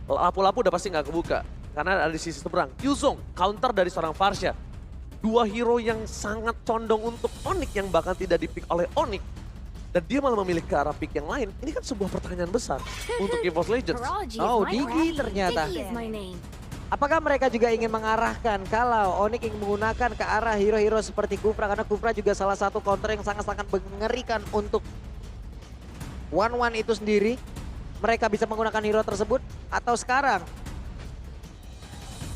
lapu-lapu udah pasti nggak kebuka. Karena ada di sisi seberang. Yuzong, counter dari seorang Farsha. Dua hero yang sangat condong untuk Onyx yang bahkan tidak di-pick oleh Onyx. Dan dia malah memilih ke arah pick yang lain. Ini kan sebuah pertanyaan besar untuk EVOS Legends. Oh, Digi ternyata. Apakah mereka juga ingin mengarahkan kalau Onyx ingin menggunakan ke arah hero-hero seperti Kufra, karena Kufra juga salah satu counter yang sangat-sangat mengerikan untuk One itu sendiri. Mereka bisa menggunakan hero tersebut atau sekarang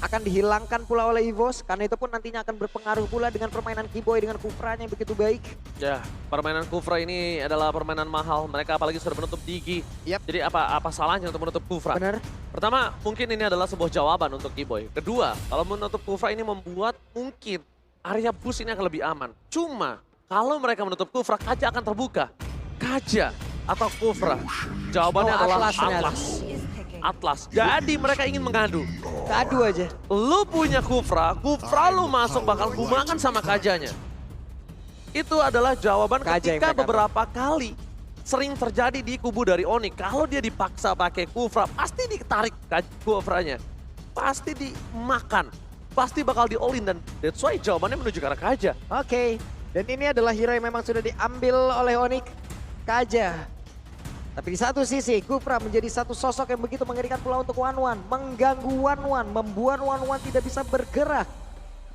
akan dihilangkan pula oleh EVOS, karena itu pun nantinya akan berpengaruh pula dengan permainan Kiboy dengan Kufranya yang begitu baik. Ya, permainan Kufra ini adalah permainan mahal. Mereka apalagi sudah menutup Digi. Jadi apa salahnya untuk menutup Kufra? Benar. Pertama, mungkin ini adalah sebuah jawaban untuk Kiboy. Kedua, kalau menutup Kufra ini membuat mungkin area boost ini akan lebih aman. Cuma, kalau mereka menutup Kufra, Kaja akan terbuka. Kaja atau Kufra? Jawabannya adalah Atlas. Jadi mereka ingin mengadu. Keadu aja. Lu punya Kufra lu masuk bakal kumakan sama Kajanya. Itu adalah jawaban Kaja ketika beberapa kali sering terjadi di kubu dari Onyx. Kalau dia dipaksa pakai Kufra, pasti ditarik Kufranya. Pasti dimakan. Pasti bakal di-all-in dan that's why jawabannya menuju ke arah Kaja. Oke. Dan ini adalah hero yang memang sudah diambil oleh Onyx. Kaja. Tapi di satu sisi, Kufra menjadi satu sosok yang begitu mengerikan pula untuk One. Mengganggu One, membuat One tidak bisa bergerak.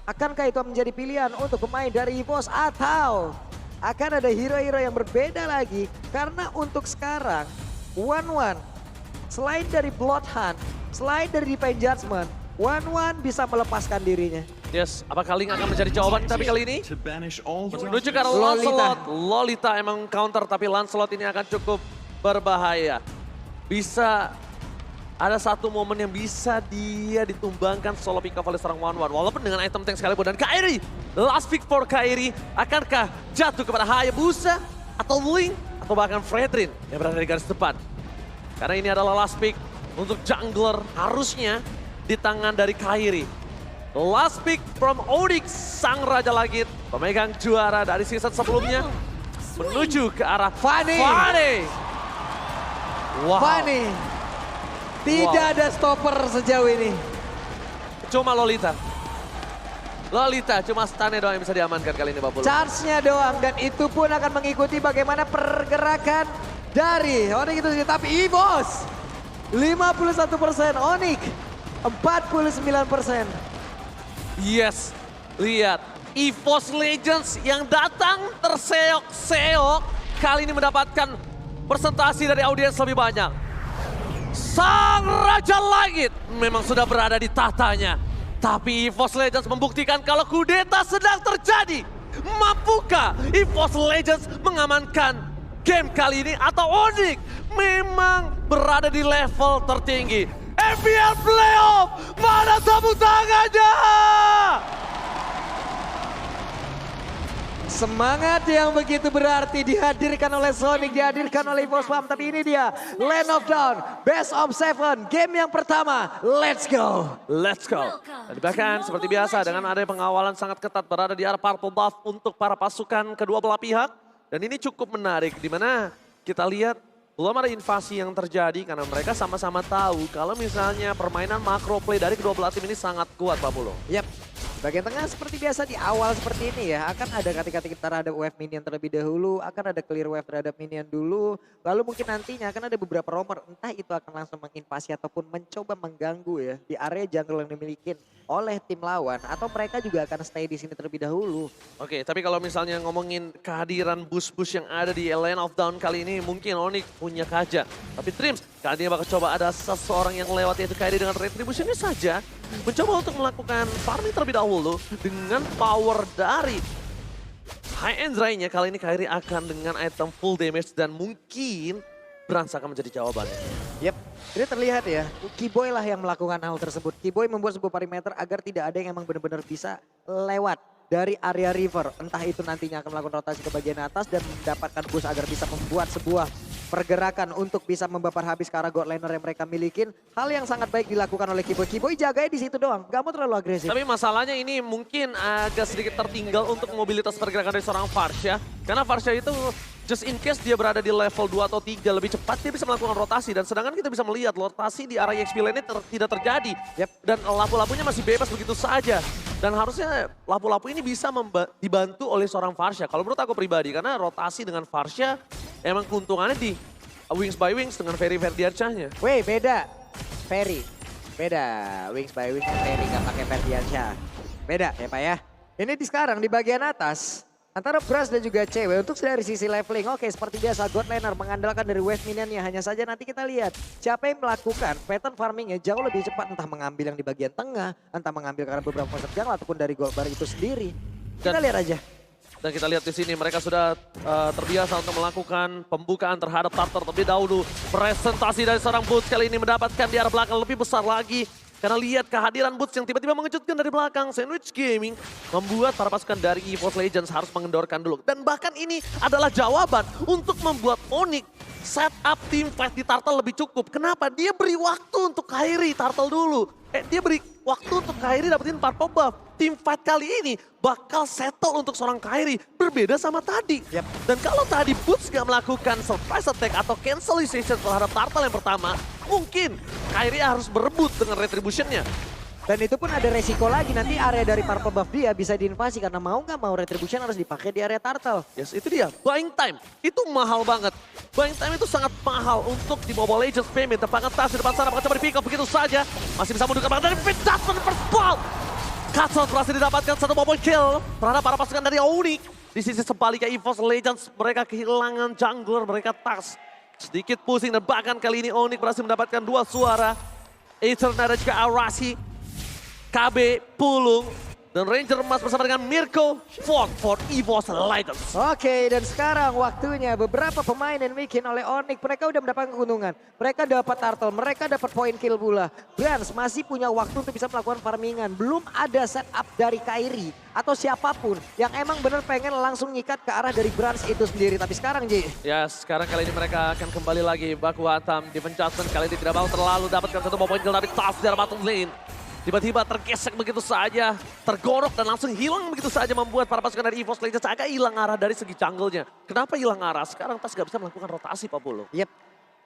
Akankah itu menjadi pilihan untuk pemain dari EVOS atau akan ada hero-hero yang berbeda lagi? Karena untuk sekarang, One selain dari Bloodhunt, selain dari Divine Judgment, One bisa melepaskan dirinya. Yes, apakah Link akan menjadi jawaban tapi kali ini? Menuju ke arah Lancelot. Lolita emang counter tapi Lancelot ini akan cukup berbahaya. Bisa ada satu momen yang bisa dia ditumbangkan solo pick off oleh seorang One. Walaupun dengan item tank sekalipun. Dan Kairi, last pick for Kairi. Akankah jatuh kepada Hayabusa atau Link atau bahkan Fredrin yang berada di garis depan? Karena ini adalah last pick untuk jungler harusnya di tangan dari Kairi. Last pick from Onyx, sang Raja Langit, pemegang juara dari season sebelumnya. Menuju ke arah Fanny. Wow. Fanny. Tidak ada stopper sejauh ini. Cuma Lolita, cuma stunnya doang yang bisa diamankan kali ini Bapak. Charge-nya doang dan itu pun akan mengikuti bagaimana pergerakan dari Onyx itu sendiri. Tapi EVOS 51%, Onyx 49%. Yes, lihat EVOS Legends yang datang terseok-seok kali ini mendapatkan presentasi dari audiens lebih banyak. Sang Raja Langit memang sudah berada di tahtanya. Tapi EVOS Legends membuktikan kalau kudeta sedang terjadi. Mampukah EVOS Legends mengamankan game kali ini atau Onyx memang berada di level tertinggi? FPL Playoff, mana tepuk tangannya? Semangat yang begitu berarti dihadirkan oleh Sonic, dihadirkan oleh EVOS Farm. Tapi ini dia, Land of Dawn, Best of 7, game yang pertama, let's go. Let's go. Dan bahkan seperti biasa dengan ada pengawalan sangat ketat berada di arah purple buff untuk para pasukan kedua belah pihak. Dan ini cukup menarik di mana kita lihat belum ada invasi yang terjadi karena mereka sama-sama tahu kalau misalnya permainan macro play dari kedua belah tim ini sangat kuat Pak Pulo. Yap. Bagian tengah seperti biasa di awal seperti ini ya, akan ada ketika kita terhadap wave minion terlebih dahulu, akan ada clear wave terhadap minion dulu, lalu mungkin nantinya akan ada beberapa romer, entah itu akan langsung menginvasi ataupun mencoba mengganggu ya di area jungle yang dimiliki oleh tim lawan, atau mereka juga akan stay di sini terlebih dahulu. Oke, tapi kalau misalnya ngomongin kehadiran boost-boost yang ada di Land of Dawn kali ini, mungkin Onyx punya Kaja. Tapi Trims, kali ini bakal coba ada seseorang yang lewat yaitu Kairi dengan retributionnya saja. Mencoba untuk melakukan farming terlebih dahulu dengan power dari high end lainnya. Kali ini Kairi akan dengan item full damage dan mungkin Brans akan menjadi jawabannya. Yep, ini terlihat ya, Kiboy lah yang melakukan hal tersebut. Kiboy membuat sebuah perimeter agar tidak ada yang emang benar-benar bisa lewat dari area river. Entah itu nantinya akan melakukan rotasi ke bagian atas dan mendapatkan boost agar bisa membuat sebuah pergerakan untuk bisa membakar habis ke arah god laner yang mereka milikin. Hal yang sangat baik dilakukan oleh Kiboy. Kiboy jaganya di situ doang, gak mau terlalu agresif. Tapi masalahnya ini mungkin agak sedikit tertinggal untuk mobilitas pergerakan dari seorang Farsha. Karena Farsha itu just in case dia berada di level 2 atau 3 lebih cepat, dia bisa melakukan rotasi. Dan sedangkan kita bisa melihat rotasi di area EXP lane tidak terjadi. Dan lampu-lampunya masih bebas begitu saja. Dan harusnya lampu-lampu ini bisa dibantu oleh seorang Varsha. Kalau menurut aku pribadi, karena rotasi dengan Varsha emang keuntungannya di Wings by Wings dengan Ferry Ferdiansyahnya. Weh, beda. Ferry. Beda. Wings by Wings Ferry nggak pakai Ferdiansyah. Beda ya Pak ya. Ini sekarang di bagian atas. Antara Brans dan juga cewek untuk dari sisi leveling. Oke, seperti biasa God Laner mengandalkan dari wave minionnya. Hanya saja nanti kita lihat siapa yang melakukan pattern farmingnya jauh lebih cepat. Entah mengambil yang di bagian tengah, entah mengambil karena beberapa monster jungle ataupun dari gold bar itu sendiri. Kita lihat aja. Dan kita lihat di sini mereka sudah terbiasa untuk melakukan pembukaan terhadap Tartar terlebih dahulu. Presentasi dari seorang Boots kali ini mendapatkan di arah belakang lebih besar lagi. Karena lihat kehadiran Boots yang tiba-tiba mengejutkan dari belakang. Sandwich Gaming membuat para pasukan dari EVOS Legends harus mengendorkan dulu. Dan bahkan ini adalah jawaban untuk membuat Onyx setup team fight di Turtle lebih cukup. Kenapa? Dia beri waktu untuk Kairi Turtle dulu. Dia beri waktu untuk Kairi dapetin purple buff. Team fight kali ini bakal settle untuk seorang Kairi. Berbeda sama tadi. Dan kalau tadi Boots gak melakukan surprise attack atau cancelization terhadap Turtle yang pertama, mungkin Kairi harus berebut dengan retributionnya. Dan itu pun ada resiko lagi, nanti area dari purple buff dia bisa diinvasi karena mau nggak mau retribution harus dipakai di area Turtle. Yes, itu dia. Buying time. Itu mahal banget. Buying time itu sangat mahal untuk di Mobile Legends payment. Tepakan tas di depan sana, bakal coba di pick up begitu saja. Masih bisa mundurkan bahkan dari Fit Dustman first ball. Cutshot berhasil didapatkan satu mobile kill terhadap para pasukan dari Onyx. Di sisi sebaliknya EVOS Legends, mereka kehilangan jungler, mereka tas. Sedikit pusing dan bahkan kali ini Onyx berhasil mendapatkan 2 suara. Eternal dan juga Arashi. KB, Pulung, dan Ranger emas bersama dengan Mirko fought for EVOS Legends. Oke, dan sekarang waktunya beberapa pemain yang bikin oleh Onyx, mereka udah mendapatkan keuntungan. Mereka dapat turtle, mereka dapat point kill pula. Brans masih punya waktu untuk bisa melakukan farmingan. Belum ada setup dari Kairi atau siapapun yang emang bener pengen langsung nyikat ke arah dari Brans itu sendiri. Tapi sekarang Ji. Ya, sekarang kali ini mereka akan kembali lagi. Baku Hatam di pencatan kali ini tidak mau terlalu dapatkan satu point kill dari Tas di arah bottom lane. Tiba-tiba tergesek begitu saja, tergorok dan langsung hilang begitu saja membuat para pasukan dari EVOS Legends agak hilang arah dari segi jungle-nya. Kenapa hilang arah? Sekarang Tas gak bisa melakukan rotasi Pak Polo. Yep.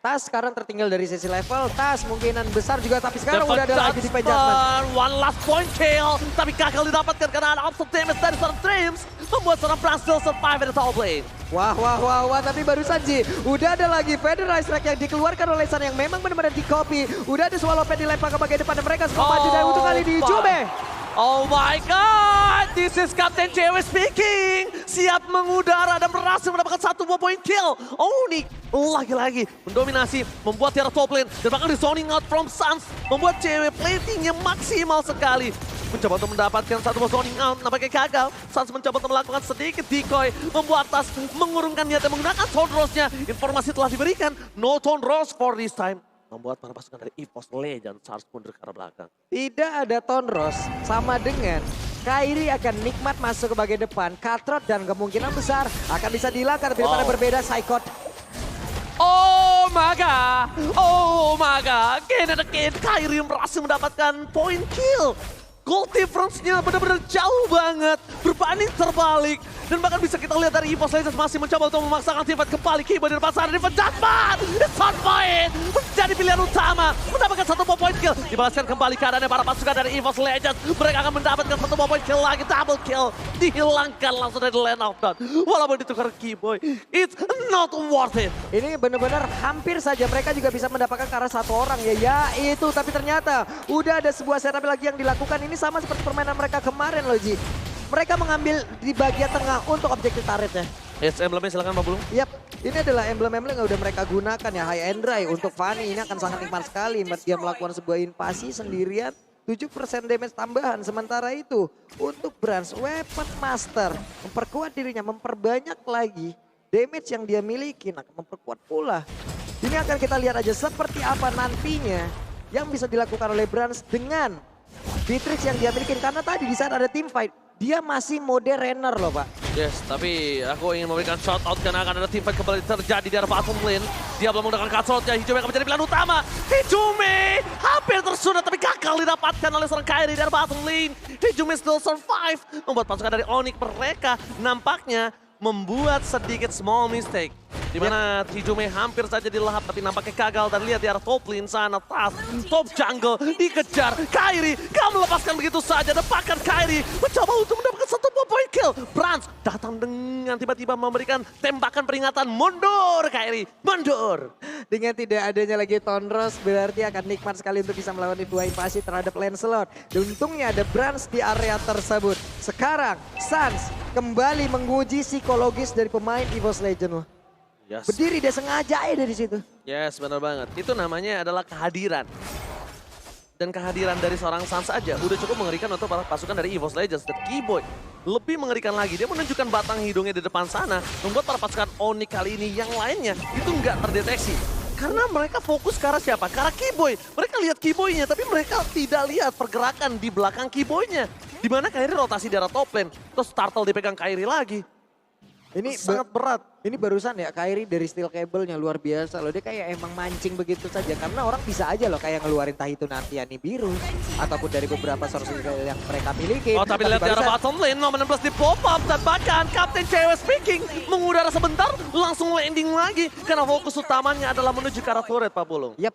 Tas sekarang tertinggal dari sisi level, Tas kemungkinan besar juga tapi sekarang udah ada lagi di penjatman. One last point kill, tapi gagal didapatkan karena ada offset damage dari seorang Dreams. Membuat seorang Brans still survive at the top lane. Wah, tapi barusan Ji, udah ada lagi Federal Strike yang dikeluarkan oleh San yang memang benar-benar di copy. Udah ada Swallowpad dilempar ke bagian depan dan mereka semua maju dari untuk kali di Jume. Oh my god, this is Captain JW speaking. Siap mengudara dan berhasil mendapatkan 1 point kill. Onyx lagi-lagi mendominasi, membuat tiara top lane. Dan bahkan di zoning out from Suns, membuat JW platingnya maksimal sekali. Mencoba untuk mendapatkan 1 zoning out, nampaknya gagal. Suns mencoba untuk melakukan sedikit decoy, membuat Tas mengurungkan niatnya menggunakan Tone Rose-nya. Informasi telah diberikan, no Tone Rose for this time. Membuat para pasukan dari EVOS Legends harus mundur ke arah belakang. Tidak ada Tone Rose sama dengan Kairi akan nikmat masuk ke bagian depan. Cutthroat dan kemungkinan besar akan bisa dihilangkan daripada berbeda Psychot. Oh my god, again and again Kairi berhasil mendapatkan point kill. Goal difference-nya benar-benar jauh banget, berbanding terbalik. Dan bahkan bisa kita lihat dari EVOS Legends masih mencoba untuk memaksakan tim fight kembali. Kiba di depan sana, Riven Jasmine, it's on point. Menjadi pilihan utama, mendapatkan 1 point kill. Dibalaskan kembali keadaannya para pasukan dari EVOS Legends. Mereka akan mendapatkan 1 point kill lagi, double kill. Dihilangkan langsung dari lane of dawn. Walaupun ditukar Keyboy, it's not worth it. Ini benar-benar hampir saja mereka juga bisa mendapatkan ke arah 1 orang ya itu. Tapi ternyata udah ada sebuah setup lagi yang dilakukan. Ini sama seperti permainan mereka kemarin loh Ji. Mereka mengambil di bagian tengah untuk objektif turretnya. Yes, emblemnya silakan Pak Bulung. Yap, ini adalah emblem-emblem yang udah mereka gunakan ya. High and dry untuk Fanny ini akan sangat nikmat sekali. Dia melakukan sebuah invasi sendirian. 7% damage tambahan. Sementara itu untuk Brans Weapon Master memperkuat dirinya, memperbanyak lagi damage yang dia miliki. Nah, memperkuat pula. Ini akan kita lihat aja seperti apa nantinya yang bisa dilakukan oleh Brans dengan Beatrix yang dia miliki. Karena tadi di saat ada team fight, dia masih mode runner loh Pak. Yes, tapi aku ingin memberikan shout out karena akan ada team fight kembali terjadi di arah bottom lane. Dia belum menggunakan cutshotnya, Hijume akan menjadi pilihan utama. Hijume hampir tersunat tapi gagal didapatkan oleh seorang Kairi di arah bottom lane. Hijume still survive, membuat pasukan dari Onyx mereka nampaknya membuat sedikit small mistake. Di mana Hijume hampir saja dilahap tapi nampaknya gagal, dan lihat di arah top lane sana, Tas, top jungle dikejar. Kairi gak melepaskan begitu saja, depakan Kairi mencoba untuk mendapatkan satu point kill. Brans datang dengan tiba-tiba memberikan tembakan peringatan, mundur Kairi, mundur. Dengan tidak adanya lagi Tonros berarti akan nikmat sekali untuk bisa melawan dua invasi terhadap Lancelot. Dan untungnya ada Brans di area tersebut. Sekarang Sans kembali menguji psikologis dari pemain EVOS Legend loh. Yes. Berdiri dia sengaja ya dari situ. Yes, benar banget. Itu namanya adalah kehadiran. Dan kehadiran dari seorang Sans aja udah cukup mengerikan untuk para pasukan dari EVOS Legends. Dan Keyboy lebih mengerikan lagi. Dia menunjukkan batang hidungnya di depan sana. Membuat para pasukan Onyx kali ini yang lainnya itu nggak terdeteksi. Karena mereka fokus ke arah siapa? Ke arah Keyboy. Mereka lihat Keyboy-nya, tapi mereka tidak lihat pergerakan di belakang Keyboy-nya. Dimana Kairi rotasi di arah top lane. Terus Turtle dipegang Kairi lagi. Ini sangat berat. Ini barusan ya Kairi dari steel cable-nya luar biasa loh. Dia kayak emang mancing begitu saja. Karena orang bisa aja loh kayak ngeluarin entah itu Nantiani biru. Ataupun dari beberapa source yang mereka miliki. Oh tapi lihat di arah bottom lane, nomor 16 di pop up. Dan bahkan Kapten cewek speaking mengudara sebentar langsung landing lagi. Karena fokus utamanya adalah menuju ke arah turret Pak Pulung. Yap.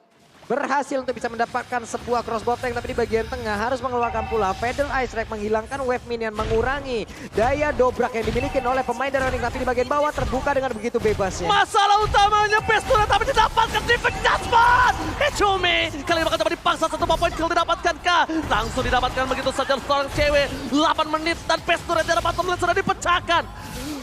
Berhasil untuk bisa mendapatkan sebuah crossbow tank, tapi di bagian tengah harus mengeluarkan pula Feather Ice Rack menghilangkan wave minion, mengurangi daya dobrak yang dimiliki oleh pemain dari Onyx, tapi di bagian bawah terbuka dengan begitu bebasnya. Masalah utamanya Pestura tapi didapatkan Defect Jasper. Hijume kali ini bakal coba dipaksa, satu point kill didapatkan kah? Langsung didapatkan begitu saja seorang cewek. 8 menit dan Pestura dari bottom lane sudah dipecahkan.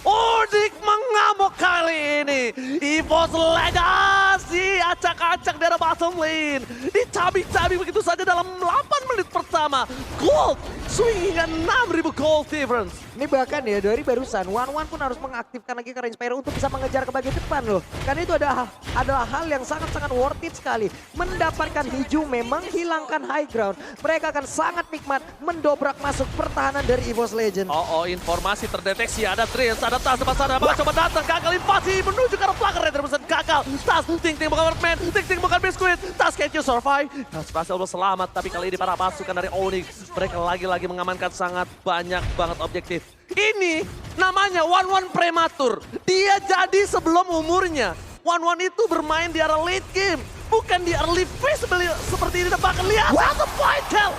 Onyx mengamuk kali ini. EVOS Legends diacak-acak dari bottom lane. Dicabik-cabik begitu saja dalam 8 menit pertama. Gold swing hingga 6.000 gold difference. Ini bahkan ya dari barusan One pun harus mengaktifkan lagi Range Pyro untuk bisa mengejar ke bagian depan loh. Karena itu adalah hal yang sangat-sangat worth it sekali. Mendapatkan Hijume, menghilangkan high ground. Mereka akan sangat nikmat mendobrak masuk pertahanan dari EVOS Legends. Oh, informasi terdeteksi. Ada Trace, ada Tas depan sana. Bakal coba datang, gagal invasi menuju ke arah belakang. Raider gagal. Tas, Ting bukan Birdman, Ting bukan Biscuit. Tas, can't you survive? Tas berhasil selamat, tapi kali ini para pasukan dari Onyx, mereka lagi-lagi mengamankan sangat banyak banget objektif. Ini namanya One prematur. Dia jadi sebelum umurnya. One itu bermain di arah late game, bukan di early phase seperti ini. Bahkan lihat satu point kill.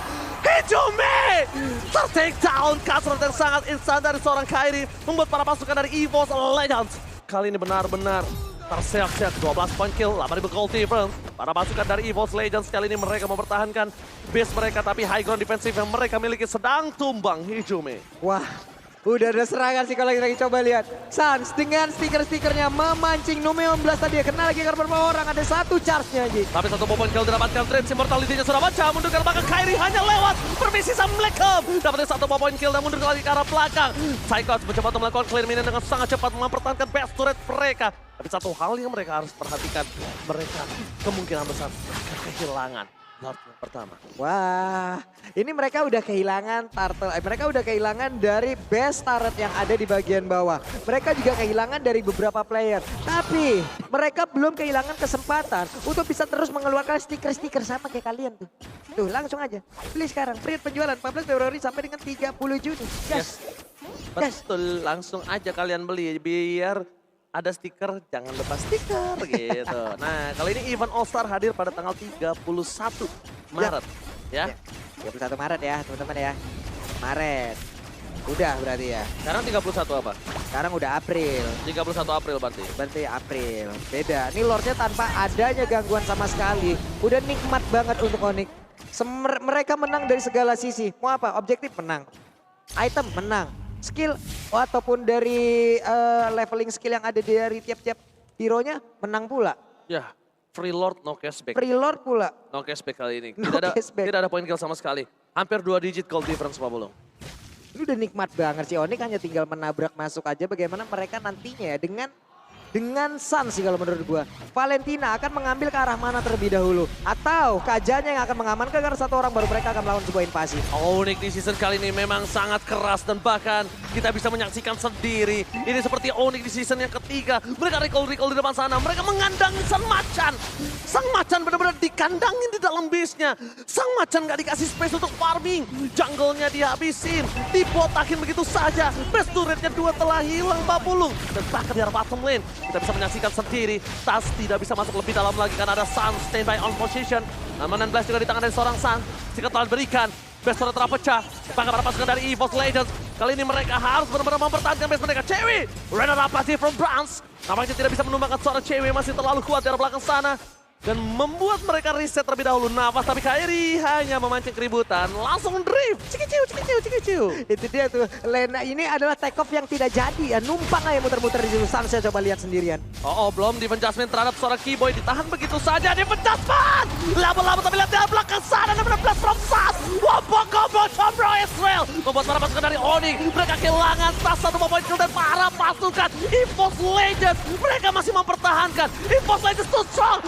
Hijume ter-take down, kasrat yang sangat instan dari seorang Kairi membuat para pasukan dari EVOS Legends kali ini benar-benar terseok-seok. 12 point kill, 8.000 gold difference. Para pasukan dari EVOS Legends kali ini mereka mempertahankan base mereka, tapi high ground defensif yang mereka miliki sedang tumbang. Hijume. Wah, udah ada serangan sih kalau lagi coba lihat. Sans dengan stiker-stikernya memancing Nume 16 tadi ya. Kena lagi karena beberapa orang, ada satu charge-nya aja. Tapi satu point kill didapatkan, Trade immortality-nya sudah baca. Mundur ke arah belakang, Kairi hanya lewat. Permisi sama Blackham. Dapatnya satu point kill dan mundur lagi ke arah belakang. Cyclops mencoba untuk melakukan clear minion dengan sangat cepat mempertahankan base turret mereka. Tapi satu hal yang mereka harus perhatikan, mereka kemungkinan besar akan kehilangan Lord yang pertama. Wah, ini mereka udah kehilangan turtle. Mereka udah kehilangan dari base turret yang ada di bagian bawah. Mereka juga kehilangan dari beberapa player. Tapi mereka belum kehilangan kesempatan untuk bisa terus mengeluarkan stiker-stiker sama kayak kalian tuh. Tuh langsung aja, beli sekarang. Free penjualan 14 Februari sampai dengan 30 Juni. Yes. Betul, langsung aja kalian beli biar ada stiker, jangan lupa stiker gitu. Nah, kali ini event All Star hadir pada tanggal 31 Maret. Ya. 31 Maret ya teman-teman ya. Maret. Udah berarti ya. Sekarang 31 apa? Sekarang udah April. 31 April berarti. Berarti April. Beda. Ini Lordnya tanpa adanya gangguan sama sekali. Udah nikmat banget untuk Onyx. Mereka menang dari segala sisi. Mau apa? Objektif menang. Item menang. Skill ataupun dari leveling skill yang ada dari tiap-tiap hero-nya menang pula. Ya, free Lord no cashback. Free Lord pula. No cashback kali ini. No Tidak ada point kill sama sekali. Hampir 2 digit gold difference Pak Bulung. Ini udah nikmat banget sih. Onyx hanya tinggal menabrak masuk aja. Bagaimana mereka nantinya ya dengan dengan Sun sih kalau menurut gua. Valentina akan mengambil ke arah mana terlebih dahulu. Atau Kajanya yang akan mengamankan karena satu orang baru mereka akan melakukan sebuah invasi. Onyx di season kali ini memang sangat keras dan bahkan kita bisa menyaksikan sendiri. Ini seperti Onyx di season yang ketiga. Mereka recall di depan sana. Mereka mengandangi Sang Macan. Sang Macan benar-benar dikandangin di dalam base-nya. Sang Macan nggak dikasih space untuk farming. Jungle-nya dihabisin. Dibotakin begitu saja. Base turret-nya 2 telah hilang Papulung. Dan bahkan di arah bottom lane. Kita bisa menyaksikan sendiri. Tas tidak bisa masuk lebih dalam lagi karena ada Sun standby on position. Namun Blast juga di tangan dari seorang Sun. Jika telah diberikan. Base turret terpecah. Bahkan para pasukan dari EVOS Legends. Kali ini mereka harus benar-benar mempertahankan base mereka. Cewi. Runner up pasti from Browns. Nampaknya tidak bisa menumbangkan seorang Cewi. Masih terlalu kuat di arah belakang sana. Dan membuat mereka reset terlebih dahulu nafas. Tapi Kairi hanya memancing keributan. Langsung drift. Cikiciu. Itu dia tuh. Lena ini adalah take off yang tidak jadi ya. Numpang aja muter-muter di situ. Sun saya coba lihat sendirian. Oh, belum defense adjustment terhadap seorang Keyboy. Ditahan begitu saja. Defense adjustment. Lama-lama tapi lihat di belakang sana. Dan blast from Sas. Wabok-wabok Sombro Israel. Membuat para pasukan dari Onyx. Mereka kehilangan Sas 1 point kill dan para pasukan EVOS Legends. Mereka masih mempertahankan. EVOS Legends too strong.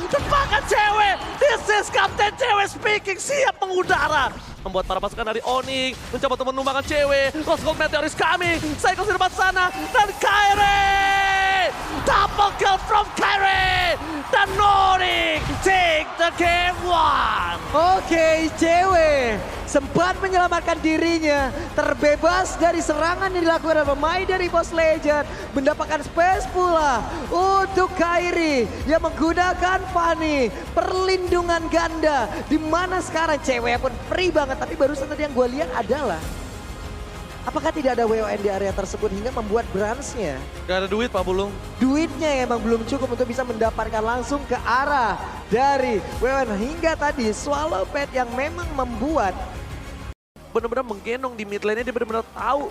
Bahkan cewek, this is Captain Cewek speaking, siap mengudara. Membuat para pasukan dari Onyx mencoba untuk menumbangkan cewek. Lost Gold Meteor is coming, Cycles di depan sana. Dan Kairi, double kill from Kairi. Dan Onyx take the game 1. Oke, Cewek sempat menyelamatkan dirinya, terbebas dari serangan yang dilakukan oleh pemain dari EVOS Legends, mendapatkan space pula untuk Kairi yang menggunakan Fanny, perlindungan ganda, di mana sekarang Cewek pun free banget, tapi barusan tadi yang gue lihat adalah apakah tidak ada WON di area tersebut hingga membuat Brans-nya? Gak ada duit Pak Bulung. Duitnya emang belum cukup untuk bisa mendapatkan langsung ke arah dari WON. Hingga tadi Swallow Pet yang memang membuat benar-benar menggendong di mid lane-nya, dia benar-benar tahu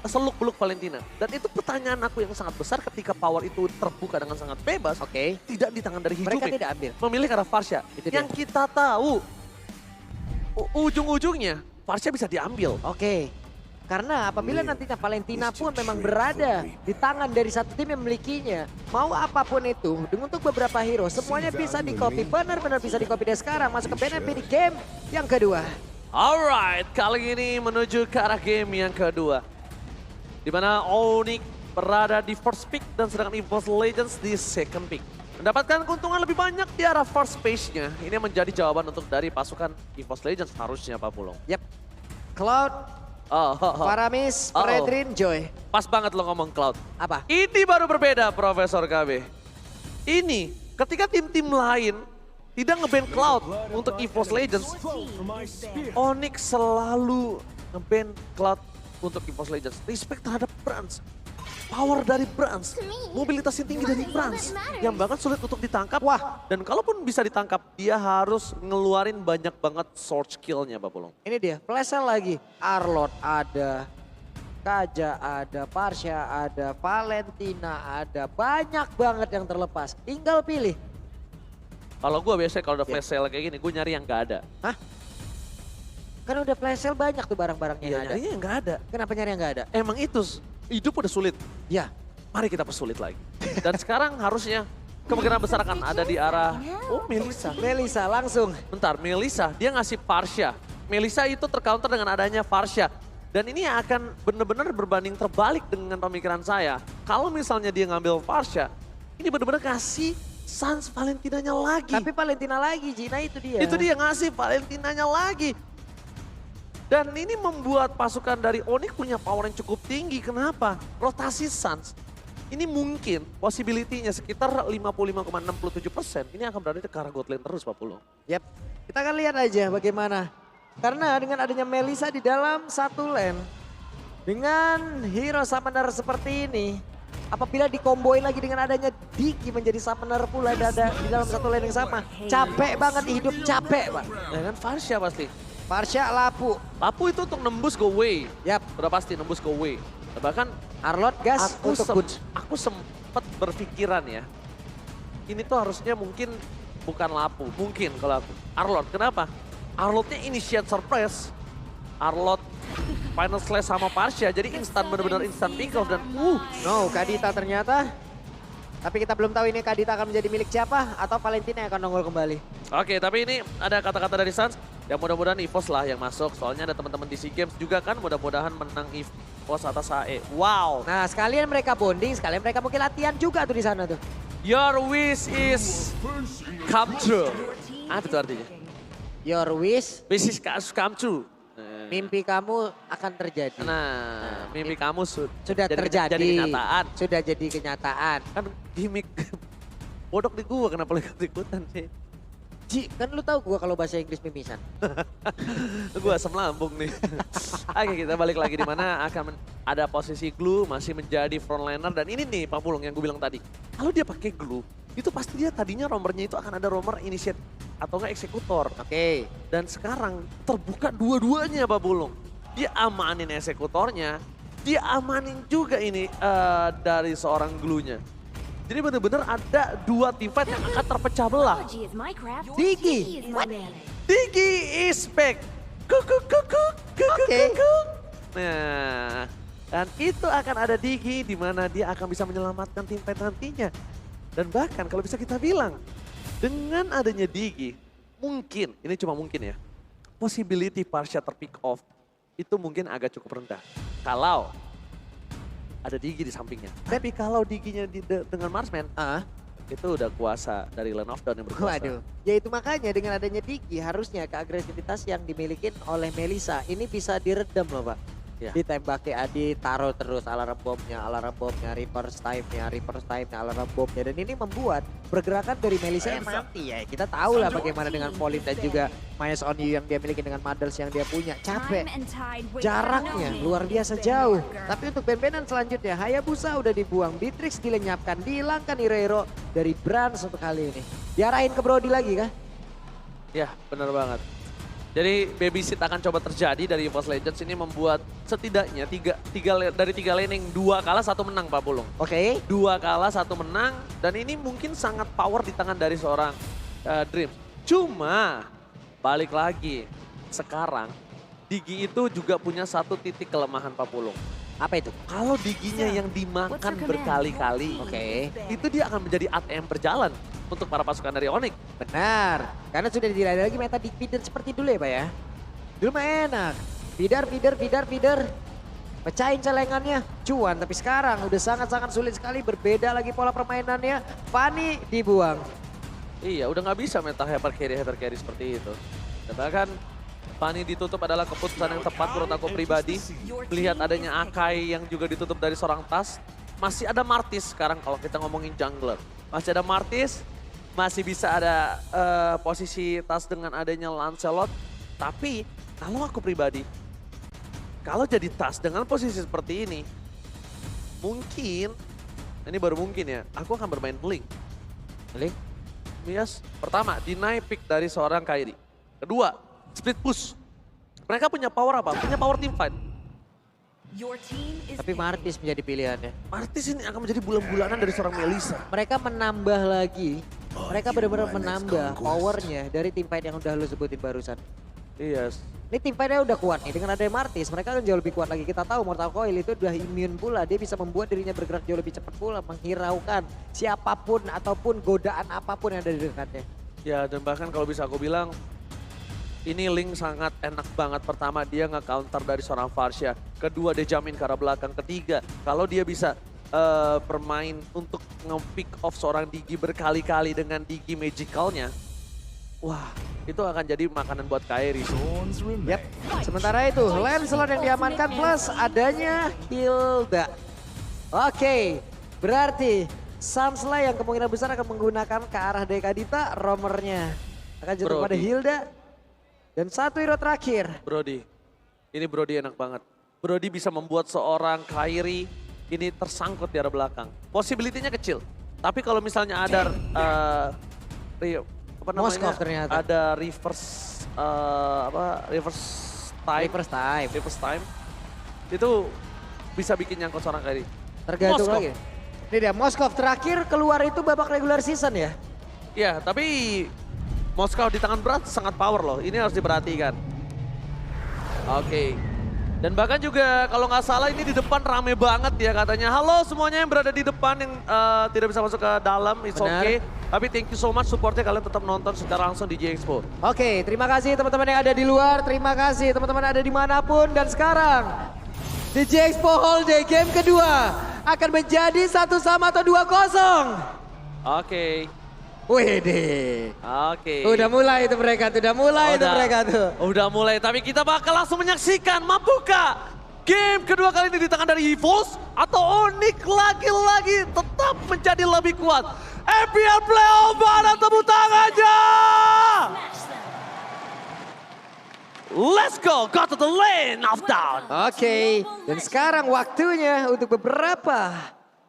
seluk-beluk Valentina. Dan itu pertanyaan aku yang sangat besar ketika power itu terbuka dengan sangat bebas. Oke. Tidak di tangan dari Hijumi. Mereka tidak ambil. Memilih ke arah Farsha. Itu yang dia. kita tahu ujung-ujungnya Farsha bisa diambil. Oke. Karena apabila nantinya Valentina pun memang berada di tangan dari satu tim yang memilikinya, mau apapun itu, untuk beberapa hero, semuanya bisa di-copy, benar-benar bisa di-copy dari sekarang, masuk ke BNP di game yang kedua. Alright, kali ini menuju ke arah game yang kedua. Di mana Onyx berada di first pick dan sedangkan EVOS Legends di second pick. Mendapatkan keuntungan lebih banyak di arah first page-nya. Ini menjadi jawaban untuk dari pasukan EVOS Legends harusnya Pak Pulung. Yap. Cloud, Paramis, Fredrin, Joy. Pas banget lo ngomong Cloud. Apa? Ini baru berbeda Profesor KB. Ini ketika tim-tim lain tidak nge-ban Cloud untuk EVOS Legends, Onyx selalu nge-ban Cloud untuk EVOS Legends. Respect terhadap Brans. Power dari Brans, mobilitas yang tinggi dari Brans, yang bahkan sulit untuk ditangkap. Wah. Dan kalaupun bisa ditangkap, dia harus ngeluarin banyak banget sword skill-nya, Pak Pulung. Ini dia, Flashel lagi. Arlot ada, Kaja ada, Farsha ada, Valentina ada. Banyak banget yang terlepas. Tinggal pilih. Kalau gue biasanya kalau udah flash sale kayak gini, gue nyari yang gak ada. Hah? Kan udah flash sale banyak tuh barang-barangnya yang ada. Nyarinya yang gak ada. Kenapa nyari yang gak ada? Emang itu, hidup udah sulit. Ya. Mari kita persulit lagi. Dan sekarang harusnya kemungkinan besar akan ada di arah, Melissa. Melissa langsung. Bentar, Melissa, dia ngasih Farsha. Melissa itu tercounter dengan adanya Farsha. Dan ini akan benar-benar berbanding terbalik dengan pemikiran saya. Kalau misalnya dia ngambil Farsha, ini benar-benar kasih Sans Valentinanya lagi. Tapi Valentina lagi, Gina itu dia. Itu dia ngasih Valentinanya lagi. Dan ini membuat pasukan dari Onyx punya power yang cukup tinggi. Kenapa? Rotasi Suns. Ini mungkin possibility-nya sekitar 55,67%. Ini akan berada di arah god lane terus Pak Pulung. Yap, kita akan lihat aja bagaimana. Karena dengan adanya Melissa di dalam satu lane. Dengan hero summoner seperti ini. Apabila dikomboin lagi dengan adanya Diki menjadi summoner pula di dalam satu lane yang sama. Capek banget hidup, capek Pak. Ya kan Farsha pasti. Farsha Lapu. Lapu itu untuk nembus go away. Yap. Udah pasti nembus go away. Bahkan Arlot gas untuk good. aku sempat berpikiran ya. Ini tuh harusnya mungkin bukan Lapu. Mungkin kalau aku. Arlot, kenapa? Arlotnya initiate surprise. Arlot final slash sama Farsha. Jadi instan bener-bener instan pick off dan No, Kadita ternyata Tapi kita belum tahu ini Kadita akan menjadi milik siapa atau Valentina yang akan nongol kembali. Oke, tapi ini ada kata-kata dari Suns. Ya mudah-mudahan EVOS lah yang masuk. Soalnya ada teman-teman di SEA Games juga kan. Mudah-mudahan menang EVOS atas AE. Wow. Nah sekalian mereka bonding, sekalian mereka mungkin latihan juga tuh di sana tuh. Your wish is come true. Apa itu artinya? Your wish, Wish is come true. mimpi kamu akan terjadi. Nah, mimpi kamu Sudah terjadi. Jadi kenyataan. Sudah jadi kenyataan. Kan gimmick bodok di gua kenapa lu ikut-ikutan sih? Ji, kan lu tahu gua kalau bahasa Inggris mimisan. Gua asam lambung nih. Oke, kita balik lagi di mana akan ada posisi Glue masih menjadi frontliner dan ini nih Pak Pulung yang gue bilang tadi. Kalau dia pakai Glue, itu pasti dia tadinya romernya itu akan ada romer initiate atau enggak eksekutor. Oke. Dan sekarang terbuka dua-duanya Pak Pulung. Dia amanin eksekutornya, dia amanin juga ini dari seorang Glue-nya. Jadi benar-benar ada dua team fight yang akan terpecah belah. Digi. What? Digi is back. Kuk. Oke. Nah, dan itu akan ada Digi di mana dia akan bisa menyelamatkan tim fight nantinya. Dan bahkan kalau bisa kita bilang, dengan adanya Digi, mungkin, ini cuma mungkin ya, possibility Parsha terpick off itu mungkin agak cukup rendah. Kalau ada Digi di sampingnya. Tapi kalau Diginya dengan Marsman, itu udah kuasa dari Land of Dawn yang berkuasa. Waduh, ya itu makanya dengan adanya Digi harusnya keagresivitas yang dimiliki oleh Melissa ini bisa diredam loh Pak. Ya. Ditembaki Adi, taruh terus alarm bomnya, reverse time-nya, alarm bomnya. Dan ini membuat pergerakan dari Melissa yang nanti ya. Kita tahu lah bagaimana dengan Polip dan juga Mayas on You yang dia miliki dengan Models yang dia punya. Capek, jaraknya luar biasa jauh. Tapi untuk ben-benan selanjutnya, Hayabusa udah dibuang, Beatrix dilenyapkan, dihilangkan Ireiro dari Brans untuk kali ini. Diarahin ke Brody lagi kah? Ya, benar banget. Jadi babysit akan coba terjadi dari EVOS Legends ini membuat setidaknya dari tiga laning 2 kalah 1 menang Pak Pulung. Oke. 2 kalah 1 menang dan ini mungkin sangat power di tangan dari seorang Dream. Cuma balik lagi sekarang Digi itu juga punya satu titik kelemahan Pak Pulung. Apa itu? Kalau Diginya yang dimakan berkali-kali, Oke. itu dia akan menjadi ATM berjalan untuk para pasukan dari Onyx. Benar, karena sudah tidak ada lagi meta feeder seperti dulu ya Pak ya. Dulu mah enak, feeder. Pecahin celengannya, cuan. Tapi sekarang udah sangat-sangat sulit sekali, berbeda lagi pola permainannya. Fanny dibuang. Iya, udah nggak bisa meta hyper carry seperti itu. Dan bahkan Fanny ditutup adalah keputusan yang tepat menurut aku pribadi. Melihat adanya Akai yang juga ditutup dari seorang Tas. Masih ada Martis sekarang kalau kita ngomongin jungler. Masih ada Martis, masih bisa ada posisi Tas dengan adanya Lancelot. Tapi kalau aku pribadi, kalau jadi Tas dengan posisi seperti ini, mungkin, ini baru mungkin ya, aku akan bermain Blink. Blink? Yes, pertama, deny pick dari seorang Kairi. Kedua, split push. Mereka punya power apa? Punya power team fight. Tapi Martis menjadi pilihannya. Martis ini akan menjadi bulan-bulanan dari seorang Melissa. Mereka menambah lagi, mereka benar-benar menambah powernya dari tim fight yang udah lu sebutin barusan. Yes. Ini tim fight-nya udah kuat nih, dengan adanya Martis mereka akan jauh lebih kuat lagi. Kita tahu Mortal Coil itu udah immune pula, dia bisa membuat dirinya bergerak jauh lebih cepat pula, menghiraukan siapapun ataupun godaan apapun yang ada di dekatnya. Ya, dan bahkan kalau bisa aku bilang, ini Link sangat enak banget. Pertama, dia nge-counter dari seorang Farsha. Kedua, dia jamin ke arah belakang. Ketiga, kalau dia bisa bermain untuk nge-pick off seorang Digi berkali-kali dengan Digi magicalnya, wah, itu akan jadi makanan buat Kairi. Yap. Sementara itu, Lancelot yang diamankan plus adanya Hilda. Oke, berarti Sansla yang kemungkinan besar akan menggunakan ke arah Dekadita, romernya akan jatuh pada Hilda. Dan satu hero terakhir. Brody, ini Brody enak banget. Brody bisa membuat seorang Kairi ini tersangkut di arah belakang. Possibility-nya kecil. Tapi kalau misalnya ada Moskov ternyata. ada reverse time. Itu bisa bikin nyangkut seorang Kairi. Tergantung Moskov. lagi. Ini dia Moskov terakhir keluar itu babak regular season ya. Ya, tapi Moskov di tangan berat sangat power loh. Ini harus diperhatikan. Oke. Dan bahkan juga kalau nggak salah ini di depan rame banget ya katanya. Halo semuanya yang berada di depan yang tidak bisa masuk ke dalam, it's Benar. okay. Tapi thank you so much supportnya, kalian tetap nonton secara langsung di J-Expo. Oke, terima kasih teman-teman yang ada di luar, terima kasih teman-teman ada dimanapun. Dan sekarang, di J-Expo Hall Day game kedua akan menjadi 1-1 atau 2-0. Oke. Wede. Oke. Udah mulai itu mereka tuh, Udah mulai, tapi kita bakal langsung menyaksikan mampukah game kedua kali ini di tangan dari EVOS atau Onyx lagi-lagi tetap menjadi lebih kuat. FPL Playoff, mana tepuk tangannya? Let's go to the lane of down. Oke, dan sekarang waktunya untuk beberapa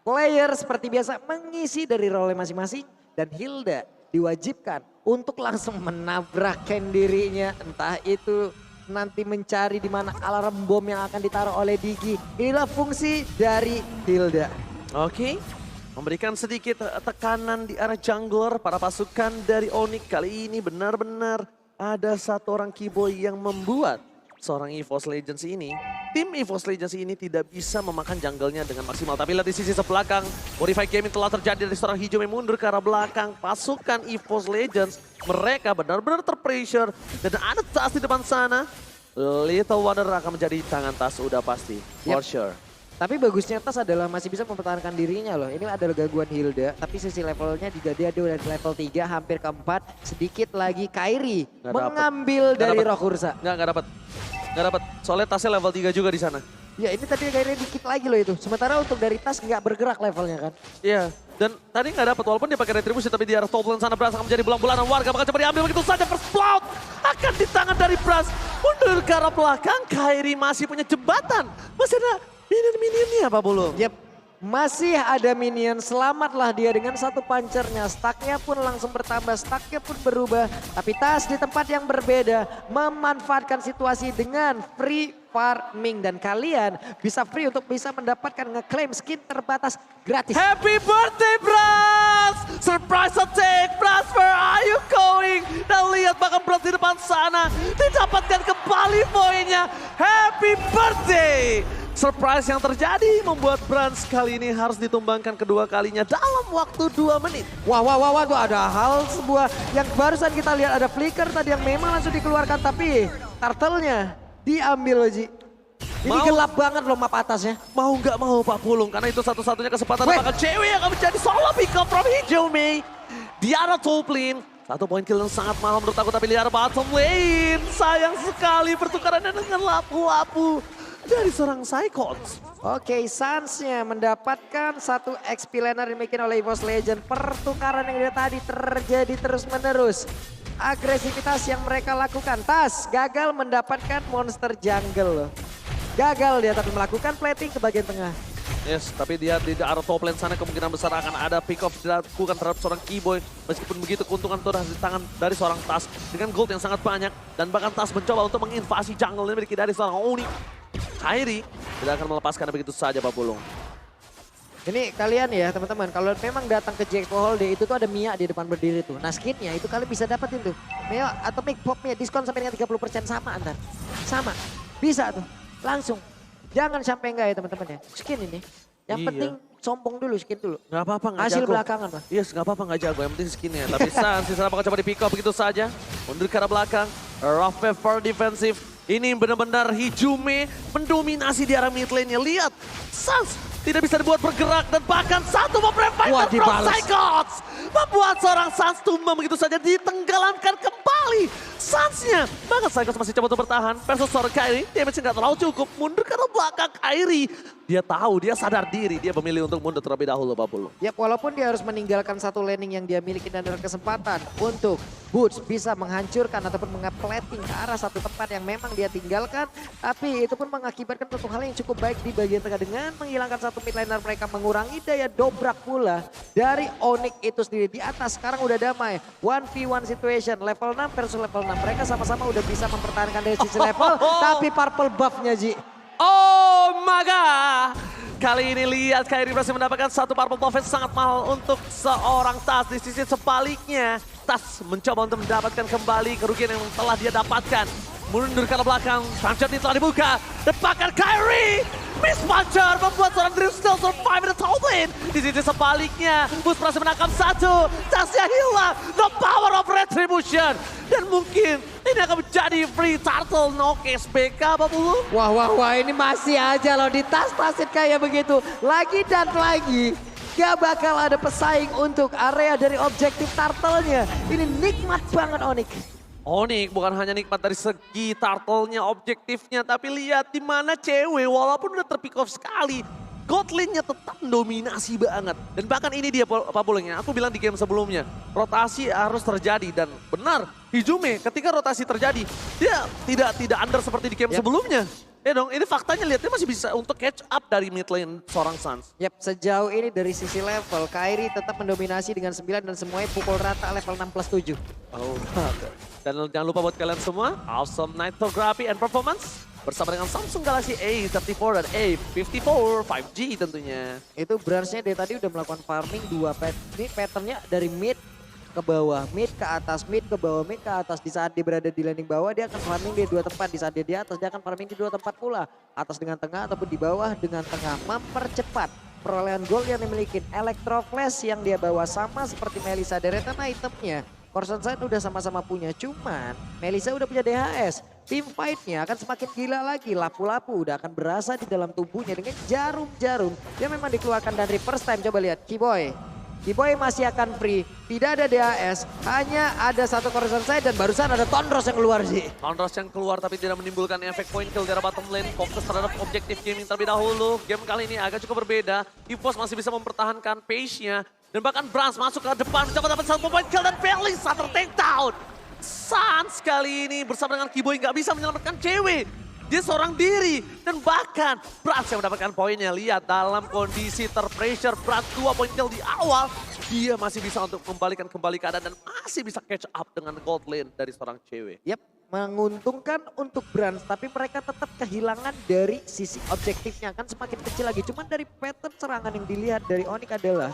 player seperti biasa mengisi dari role masing-masing. Dan Hilda diwajibkan untuk langsung menabrakkan dirinya. Entah itu nanti mencari di mana alarm bom yang akan ditaruh oleh Digi. Inilah fungsi dari Hilda. Oke, memberikan sedikit tekanan di arah jungler para pasukan dari Onyx. Kali ini benar-benar ada satu orang keyboy yang membuat seorang EVOS Legends ini, tim EVOS Legends ini tidak bisa memakan jungle-nya dengan maksimal. Tapi lihat di sisi sebelakang, Modify Gaming telah terjadi dari seorang hijau yang mundur ke arah belakang. Pasukan EVOS Legends, mereka benar-benar terpressure. Dan ada Tas di depan sana. Little Wonder akan menjadi tangan Tas, udah pasti, for sure. Tapi bagusnya Tas adalah masih bisa mempertahankan dirinya loh. Ini adalah gangguan Hilda, tapi sisi levelnya juga dia dari level 3 hampir ke 4. Sedikit lagi Kairi mengambil dari Roh Kursa. Nggak dapat. Soalnya Tasnya level 3 juga di sana. Ya ini tadi Kairi dikit lagi loh itu. Sementara untuk dari Tas nggak bergerak levelnya kan. Iya, dan tadi nggak dapat walaupun dia pakai retribusi, tapi di arah top lane sana Bras akan menjadi bulan-bulanan. Warga bakal coba diambil begitu saja. First blood akan di tangan dari Bras. Mundur ke arah belakang, Kairi masih punya jembatan. Masih ada minion-minionnya apa belum? Yep, masih ada minion. Selamatlah dia dengan satu punchernya. Stacknya pun langsung bertambah, stacknya pun berubah. Tapi Tas di tempat yang berbeda memanfaatkan situasi dengan free farming. Dan kalian bisa free untuk bisa mendapatkan ngeklaim skin terbatas gratis. Happy birthday Bras! Surprise attack Bras, where are you going? Dan lihat bahkan Bras di depan sana didapatkan kembali poinnya. Happy birthday! Surprise yang terjadi membuat Brans kali ini harus ditumbangkan kedua kalinya dalam waktu 2 menit. Wah, tuh ada hal sebuah yang barusan kita lihat, ada flicker tadi yang memang langsung dikeluarkan. Tapi turtle-nya diambil Ji. Ini gelap banget loh map atasnya. Mau nggak mau Pak Pulung, karena itu satu-satunya kesempatan apakah cewek yang akan menjadi solo pick up from Hijaume. Di arah top lane. 1 poin kill yang sangat mahal menurut aku, tapi di arah bottom lane. Sayang sekali pertukarannya dengan lapu-lapu dari seorang Psychons. Oke, Suns-nya mendapatkan satu XP laner dimiliki oleh EVOS Legend. Pertukaran yang dari tadi terjadi terus-menerus. Agresivitas yang mereka lakukan. Tas gagal mendapatkan monster jungle loh. Gagal dia tapi melakukan plating ke bagian tengah. Yes, tapi dia di arah top lane sana kemungkinan besar akan ada pick off dilakukan terhadap seorang Keyboy. Meskipun begitu keuntungan itu ada di tangan dari seorang Tas dengan gold yang sangat banyak. Dan bahkan Tas mencoba untuk menginvasi jungle yang dimiliki dari seorang Onyx. Kairi tidak akan melepaskan begitu saja Pak Pulung. Ini kalian ya teman-teman, kalau memang datang ke J-Expo Hall Day itu tuh ada Mia di depan berdiri tuh. Nah skinnya itu kalian bisa dapetin tuh. Mia atau Make Popnya diskon sampai dengan 30% sama antar. Sama, bisa tuh langsung. Jangan sampai enggak ya teman-teman ya. Skin ini, yang penting sombong dulu skin dulu. Gak apa-apa gak Hasil jago. belakangan Pak. Yes, gak apa-apa gak jago, yang penting skinnya. Tapi Suns di sana bakal coba di pick up begitu saja. Mundur ke arah belakang, rough for defensive. Ini benar-benar Hijaume mendominasi di arah mid lane-nya. Lihat, Suns tidak bisa dibuat bergerak dan bahkan satu memperbaiki from Psychons. Membuat seorang Suns tumbang begitu saja, ditenggelamkan kembali Suns-nya. Bahkan Psychons masih coba untuk bertahan versus seorang Kairi. Damage nggak terlalu cukup, mundur ke arah belakang Kairi. Dia tahu, dia sadar diri, dia memilih untuk mundur terlebih dahulu Pak Pulung. Yap, walaupun dia harus meninggalkan satu laning yang dia miliki dan ada kesempatan untuk Boots bisa menghancurkan ataupun nge-plating ke arah satu tempat yang memang dia tinggalkan. Tapi itu pun mengakibatkan satu hal yang cukup baik di bagian tengah dengan menghilangkan satu mid laner mereka, mengurangi daya dobrak pula dari Onyx itu sendiri. Di atas sekarang udah damai, 1v1 situation, level 6 versus level 6. Mereka sama-sama udah bisa mempertahankan dari sisi level, tapi purple buff-nya Ji. Oh my god. Kali ini lihat Kairi berhasil mendapatkan satu purple buff yang sangat mahal untuk seorang Tas. Di sisi sebaliknya, Tas mencoba untuk mendapatkan kembali kerugian yang telah dia dapatkan. mundur ke belakang. Puncher ini telah dibuka. Dan bahkan Kyrie. Miss Puncher membuat seorang Dream still survive in the top lane. Di sisi sebaliknya, Bus berhasil menangkap satu. Tasya hilang. The power of retribution. Dan mungkin ini akan menjadi free turtle no case BK Pak Bulu. Wah, ini masih aja loh ditas-tasin kayak begitu. Lagi dan lagi. Gak bakal ada pesaing untuk area dari objektif turtle-nya. Ini nikmat banget Onyx. Onyx bukan hanya nikmat dari segi turtle-nya, objektifnya. Tapi lihat di mana cewek walaupun udah terpick off sekali. Godlane-nya tetap dominasi banget. Dan bahkan ini dia Pak Bulengnya, aku bilang di game sebelumnya. Rotasi harus terjadi dan benar. Hijume ketika rotasi terjadi, dia tidak under seperti di game sebelumnya. Ya dong, ini faktanya lihat dia masih bisa untuk catch up dari mid lane seorang Suns. Yap, sejauh ini dari sisi level, Kyrie tetap mendominasi dengan 9 dan semuanya pukul rata level 6+7. Oh, dan jangan lupa buat kalian semua, awesome nightography and performance bersama dengan Samsung Galaxy A34 dan A54 5G tentunya. Itu branch-nya dari tadi udah melakukan farming 2 ini patternnya dari mid ke bawah, mid ke atas, mid ke bawah, mid ke atas. Di saat dia berada di landing bawah, dia akan farming di 2 tempat. Di saat dia di atas, dia akan farming di 2 tempat pula. Atas dengan tengah ataupun di bawah dengan tengah. Mempercepat perolehan gold yang dimiliki. Electro Flash yang dia bawa sama seperti Melissa. Deretan itemnya, Corson Side udah sama-sama punya. Cuman Melissa udah punya DHS. Team fight-nya akan semakin gila lagi. Lapu-lapu udah akan berasa di dalam tubuhnya dengan jarum-jarum yang memang dikeluarkan dari first time. Coba lihat, Keyboy. Keyboy masih akan free, tidak ada DHS, hanya ada satu Corson Side dan barusan ada Tondros yang keluar sih. Tondros yang keluar tapi tidak menimbulkan efek point kill dari bottom lane, fokus terhadap objektif gaming terlebih dahulu. Game kali ini agak cukup berbeda, EVOS masih bisa mempertahankan pace-nya. Dan bahkan Brans masuk ke depan mencoba dapat satu point kill dan Belly satu takedown. Suns kali ini bersama dengan Keyboy nggak bisa menyelamatkan cewek. Dia seorang diri dan bahkan Brans yang mendapatkan poinnya. Lihat dalam kondisi terpressure, Brans 2 point kill di awal. Dia masih bisa untuk membalikan kembali keadaan dan masih bisa catch up dengan gold lane dari seorang cewek. Yap, menguntungkan untuk Brans tapi mereka tetap kehilangan dari sisi objektifnya. Kan semakin kecil lagi. Cuman dari pattern serangan yang dilihat dari Onyx adalah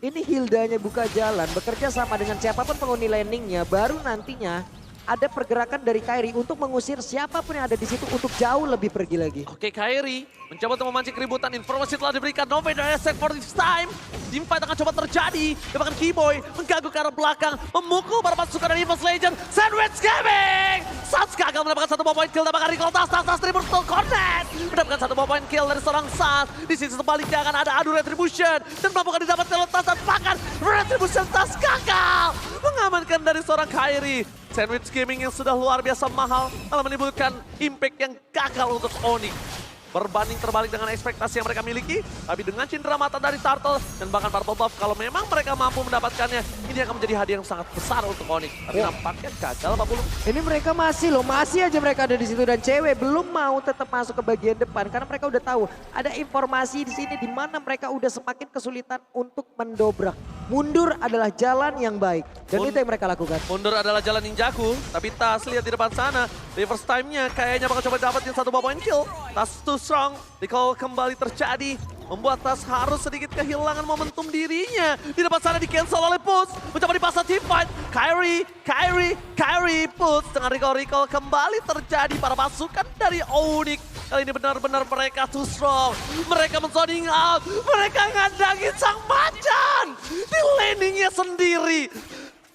ini Hildanya buka jalan, bekerja sama dengan siapapun penghuni landingnya, baru nantinya ada pergerakan dari Kyrie untuk mengusir siapapun yang ada di situ untuk jauh lebih pergi lagi. Oke, Kyrie mencoba untuk memancing keributan. Informasi telah diberikan. No Vader Esek for this time. Team fight akan coba terjadi. Dan bahkan Keyboy mengganggu ke arah belakang. Memukul para pasukan dari EVOS Legend. Sandwich Gaming! Suns gagal mendapatkan satu point kill. Dan bahkan Recall Tas Triple Connect. Mendapatkan satu point kill dari seorang Suns. Di sisi sebaliknya akan ada adu Retribution. Dan mampukan didapatkan oleh Tas dan bahkan Retribution Tas gagal. Mengamankan dari seorang Kyrie. Sandwich Gaming yang sudah luar biasa mahal malah menimbulkan impact yang gagal untuk Onyx. Berbanding terbalik dengan ekspektasi yang mereka miliki, tapi dengan cindera mata dari Turtle dan bahkan Purple Buff, kalau memang mereka mampu mendapatkannya, ini akan menjadi hadiah yang sangat besar untuk Onyx. Tapi nampaknya gagal Pak Bulu. Ini mereka masih aja mereka ada di situ dan cewek belum mau tetap masuk ke bagian depan karena mereka udah tahu ada informasi di sini di mana mereka udah semakin kesulitan untuk mendobrak. Mundur adalah jalan yang baik dan itu yang mereka lakukan. Mundur adalah jalan ninjaku, tapi Tas lihat di depan sana. Reverse time-nya kayaknya bakal coba dapetin satu point kill. Tas too strong, recall kembali terjadi. Membuat Tas harus sedikit kehilangan momentum dirinya. Di depan sana di cancel oleh Puts. Mencoba dipasang team fight. Kyrie Puts dengan recall kembali terjadi para pasukan dari Onyx. Kali ini benar-benar mereka too strong. Mereka men-zoning out. Mereka ngandangin sang macan. Di landingnya sendiri.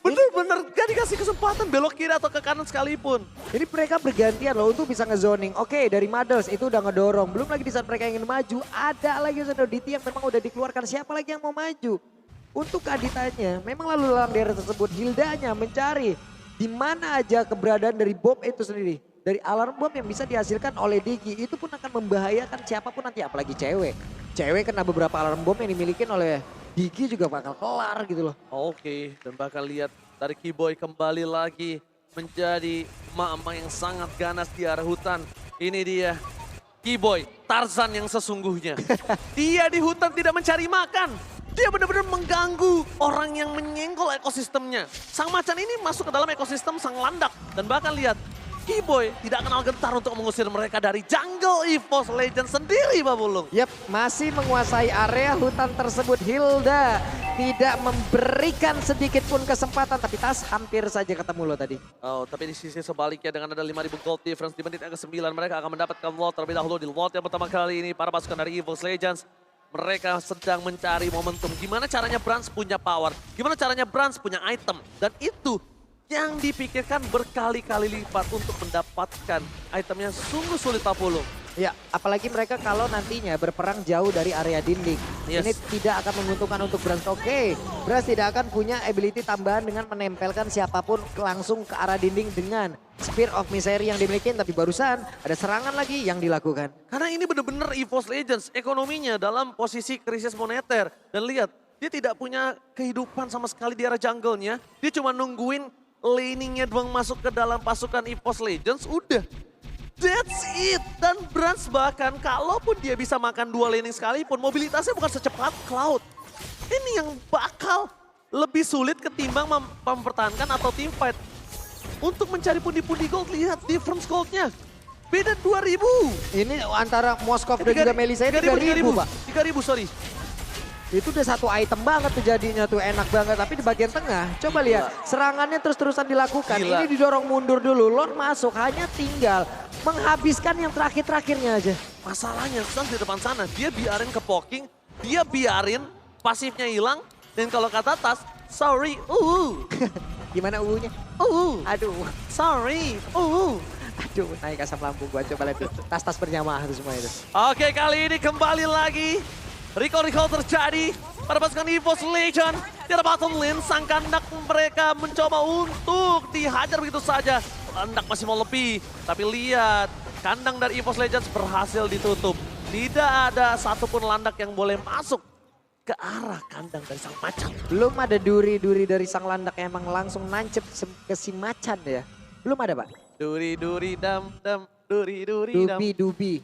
Bener-bener gak dikasih kesempatan belok kiri atau ke kanan sekalipun. Jadi mereka bergantian loh untuk bisa ngezoning. Oke, dari Mothers itu udah ngedorong. Belum lagi di saat mereka ingin maju, ada lagi Diti yang memang udah dikeluarkan. Siapa lagi yang mau maju? Untuk Aditanya, memang lalu lalang daerah tersebut Hildanya mencari di mana aja keberadaan dari bom itu sendiri. Dari alarm bom yang bisa dihasilkan oleh Digi, itu pun akan membahayakan siapapun nanti, apalagi cewek. Cewek kena beberapa alarm bom yang dimiliki oleh Digi juga bakal kelar gitu loh. Oke, dan bakal lihat dari Keyboy kembali lagi menjadi emak-emak yang sangat ganas di arah hutan. Ini dia, Keyboy, Tarzan yang sesungguhnya. Dia di hutan tidak mencari makan. Dia benar-benar mengganggu orang yang menyenggol ekosistemnya. Sang macan ini masuk ke dalam ekosistem sang landak. Dan bahkan lihat, Keyboy tidak kenal gentar untuk mengusir mereka dari jungle EVOS Legends sendiri, Pak Bulung. Yap, masih menguasai area hutan tersebut. Hilda tidak memberikan sedikit pun kesempatan. Tapi Tas hampir saja ketemu lo tadi. Oh, tapi di sisi sebaliknya dengan ada 5.000 gold difference di menit yang ke-9 mereka akan mendapatkan lot terlebih dahulu di lot yang pertama kali ini para pasukan dari EVOS Legends. Mereka sedang mencari momentum. Gimana caranya Brans punya power, gimana caranya Brans punya item. Dan itu yang dipikirkan berkali-kali lipat untuk mendapatkan itemnya sungguh sulit Pak Pulung. Ya, apalagi mereka kalau nantinya berperang jauh dari area dinding. Yes. Ini tidak akan menguntungkan untuk Brans. Oke, Brans tidak akan punya ability tambahan dengan menempelkan siapapun langsung ke arah dinding dengan Spear of Misery yang dimiliki. Tapi barusan ada serangan lagi yang dilakukan. Karena ini benar-benar EVOS Legends ekonominya dalam posisi krisis moneter. Dan lihat, dia tidak punya kehidupan sama sekali di area jungle-nya. Dia cuma nungguin laningnya doang masuk ke dalam pasukan EVOS Legends, udah. That's it. Dan Brans bahkan kalaupun dia bisa makan 2 laning sekalipun, mobilitasnya bukan secepat Cloud. Ini yang bakal lebih sulit ketimbang mempertahankan atau team fight. Untuk mencari pundi-pundi gold, lihat difference goldnya. Beda 2.000. Ini antara Moskov dan juga Melisa 3.000 Pak. 3.000, sorry. Itu udah satu item banget tuh jadinya tuh, enak banget. Tapi di bagian tengah, coba lihat. Serangannya terus-terusan dilakukan. Gila. Ini didorong mundur dulu, Lord masuk. Hanya tinggal menghabiskan yang terakhir-terakhirnya aja. Masalahnya, Sang di depan sana, dia biarin ke poking, dia biarin pasifnya hilang. Dan kalau kata Tas, sorry, Gimana uhunya? Aduh, sorry, aduh, naik asam lambung gua. Coba lihat tuh, tas-tas berjamaah tuh semua itu. Oke, kali ini kembali lagi. Recall terjadi pada pasukan EVOS Legends. Di bottom lane, sang kandak mereka mencoba untuk dihajar begitu saja. Kandak masih mau lebih, tapi lihat kandang dari EVOS Legends berhasil ditutup. Tidak ada satupun landak yang boleh masuk ke arah kandang dari sang macan. Belum ada duri-duri dari sang landak yang emang langsung nancep ke si macan ya. Belum ada Pak? Duri-duri dam-dam, duri-duri dam. Dubi.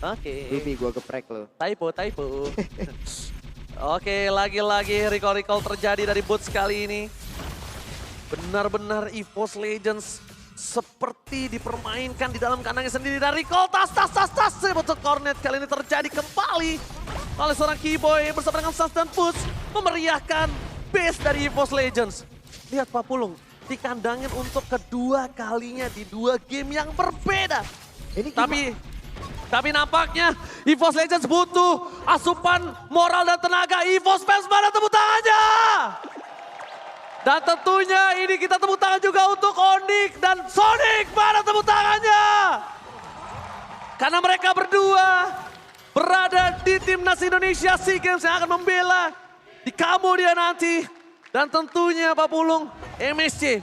Oke. Dubi gua geprek lo. Typo. Oke, lagi-lagi recall terjadi dari Boots kali ini. Benar-benar EVOS Legends seperti dipermainkan di dalam kandangnya sendiri. Dan recall tas. Boots Cornet kali ini terjadi kembali oleh seorang Keyboy bersama dengan Sans dan Boots memeriahkan base dari EVOS Legends. Lihat Pak Pulung, dikandangin untuk kedua kalinya di 2 game yang berbeda. Ini Tapi nampaknya EVOS Legends butuh asupan moral dan tenaga. EVOS fans, mana tepuk tangannya? Dan tentunya ini kita tepuk tangan juga untuk Onyx dan Sonic. Mana tepuk tangannya? Karena mereka berdua berada di timnas Indonesia SEA Games yang akan membela di Kambodia nanti. Dan tentunya Pak Pulung, MSC,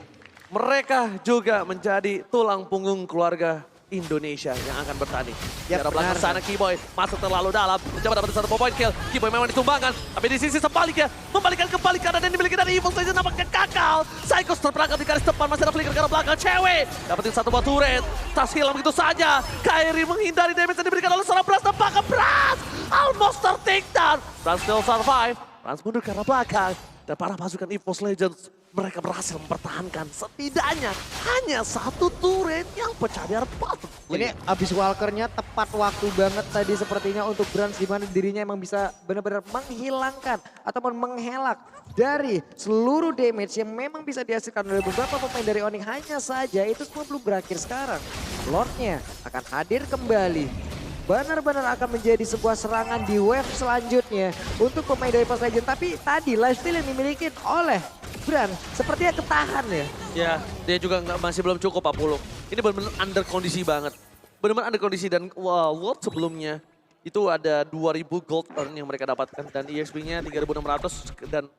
mereka juga menjadi tulang punggung keluarga Indonesia yang akan bertanding. Di arah belakang sana Keyboy masuk terlalu dalam, mencoba dapat 1 point kill. Keyboy memang ditumbangkan, tapi di sisi sebaliknya membalikan kembali karena dan dimiliki dari EVOS Legends nampaknya kakal. Psychos terperangkap di garis depan, masih ada flicker ke arah belakang. Cewek dapetin 1 buah turret, Tas hilang begitu saja. Kairi menghindari damage yang diberikan oleh seorang Brans, nampaknya Brans almost ter-take down. Brans still survive, Brans mundur ke arah belakang. Dan para pasukan EVOS Legends, mereka berhasil mempertahankan setidaknya hanya 1 turret yang pecah di arah bottom. Ini abis Walkernya tepat waktu banget tadi sepertinya untuk Brans, di mana dirinya emang bisa benar-benar menghilangkan ataupun menghelak dari seluruh damage yang memang bisa dihasilkan oleh beberapa pemain dari Onyx. Hanya saja itu semua belum berakhir sekarang. Lordnya akan hadir kembali. Benar-benar akan menjadi sebuah serangan di wave selanjutnya untuk pemain dari EVOS Legends. Tapi tadi lifesteal yang dimiliki oleh Brans sepertinya ketahan ya. Ya, dia juga masih belum cukup Pak Pulung. Ini benar-benar under kondisi banget. Benar-benar under kondisi dan World sebelumnya itu ada 2.000 gold earn yang mereka dapatkan. Dan EXP-nya 3.600 dan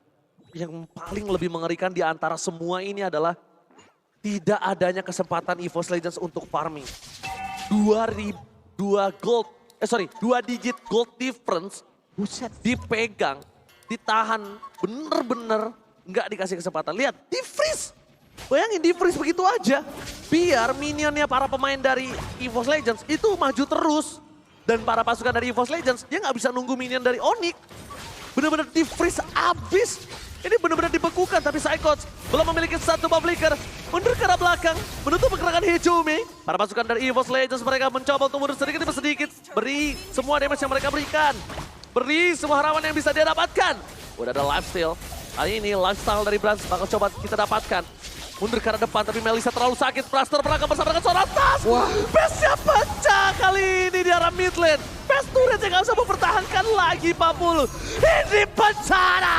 yang paling lebih mengerikan di antara semua ini adalah tidak adanya kesempatan EVOS Legends untuk farming. 2 digit gold difference, buset, dipegang, ditahan, bener-bener nggak dikasih kesempatan. Lihat, di-freeze. Bayangin di-freeze begitu aja. Biar minionnya para pemain dari EVOS Legends itu maju terus. Dan para pasukan dari EVOS Legends, dia nggak bisa nunggu minion dari Onyx. Bener-bener di-freeze abis. Ini benar-benar dibekukan, tapi Psychos belum memiliki 1 buff flicker. Mundur ke arah belakang, menutup pergerakan Hijumi. Para pasukan dari EVOS Legends mereka mencoba untuk mundur sedikit demi sedikit. Beri semua damage yang mereka berikan. Beri semua harapan yang bisa dia dapatkan. Udah ada lifesteal. Kali ini lifestyle dari Brans bakal coba kita dapatkan. Mundur ke arah depan, tapi Melissa terlalu sakit. Blaster berangkat bersama dengan seorang tas. Wah. Base-nya pecah kali ini di arah mid lane. Base turret yang gak bisa mempertahankan lagi Pak Bulu. Ini bencana.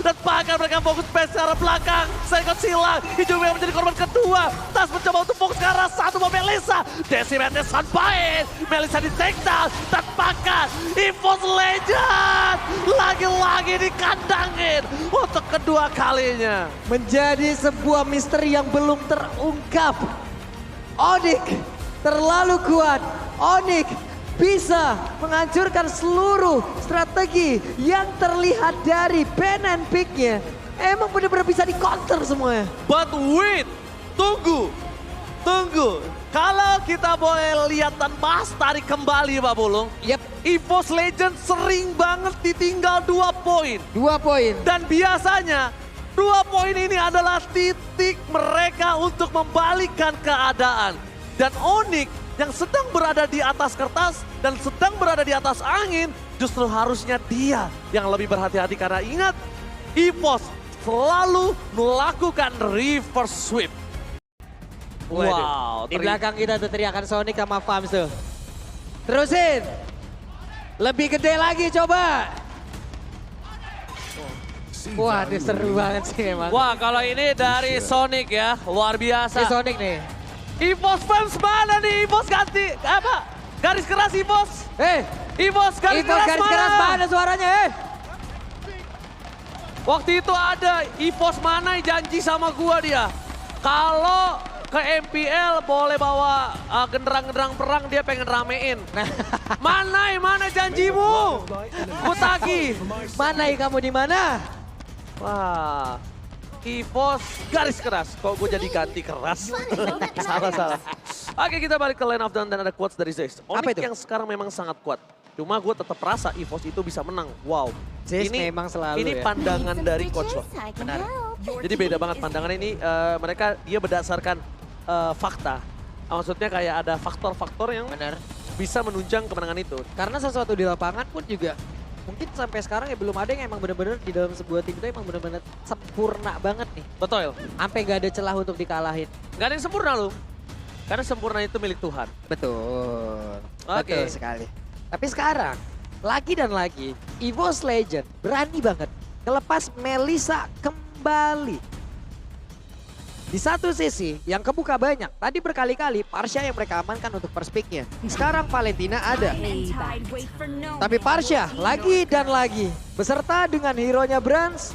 Dan bahkan mereka fokus base ke arah belakang. Sekot silang. Hijau yang menjadi korban kedua. Tas mencoba untuk fokus ke arah satu buat Melissa. Decimated sampai. Melissa di take down. Dan bahkan EVOS Legend. Lagi-lagi dikandangin. Untuk kedua kalinya. Menjadi sebuah misteri yang belum terungkap. Onyx terlalu kuat. Onyx bisa menghancurkan seluruh strategi yang terlihat dari ban and pick-nya. Emang benar-benar bisa di-counter semuanya. But wait, tunggu. Kalau kita boleh lihat dan bahas tarik kembali Pak Bulung. Yep, EVOS Legend sering banget ditinggal 2 poin. 2 poin. Dan biasanya 2 poin ini adalah titik mereka untuk membalikkan keadaan. Dan Onyx yang sedang berada di atas kertas dan sedang berada di atas angin, justru harusnya dia yang lebih berhati-hati karena ingat, EVOS selalu melakukan reverse sweep. Wow, Di belakang kita tuh teriakan Sonic sama Fams tuh. Terusin. Lebih gede lagi coba. Wah, ini seru banget sih emang. Wah, kalau ini dari Sonic ya, luar Si biasa. Sonic nih. EVOS fans mana nih? EVOS ganti apa? Garis keras EVOS. EVOS garis keras garis keras mana suaranya Waktu itu ada EVOS mana janji sama gua dia. Kalau ke MPL boleh bawa genderang-genderang perang, dia pengen ramein. Mana janjimu? Kutagi. Mana kamu di mana? Wah, EVOS garis keras. Kok gue jadi ganti keras? Salah. Oke, kita balik ke Lane of Dawn dan ada quotes dari Zeus. Apa Onyx itu? yang sekarang memang sangat kuat. Cuma gue tetap rasa EVOS itu bisa menang. Wow. Zeus memang selalu ini ya. pandangan dari coach loh. Benar. Jadi beda banget pandangan ini. Mereka dia berdasarkan fakta. Maksudnya kayak ada faktor-faktor yang Benar. bisa menunjang kemenangan itu. Karena sesuatu di lapangan pun juga mungkin sampai sekarang ya belum ada yang emang benar-benar di dalam sebuah tim itu emang benar-benar sempurna banget nih. Betul. Sampai gak ada celah untuk dikalahin. Gak ada yang sempurna loh. Karena sempurna itu milik Tuhan. Betul. Oke. Betul sekali. Tapi sekarang, lagi dan lagi, EVOS Legend berani banget ngelepas Melissa kembali. Di satu sisi, yang kebuka banyak. Tadi berkali-kali Parsha yang mereka amankan untuk first pick-nya. Sekarang Valentina ada. Tapi Parsha lagi dan lagi. Beserta dengan hero-nya Brans.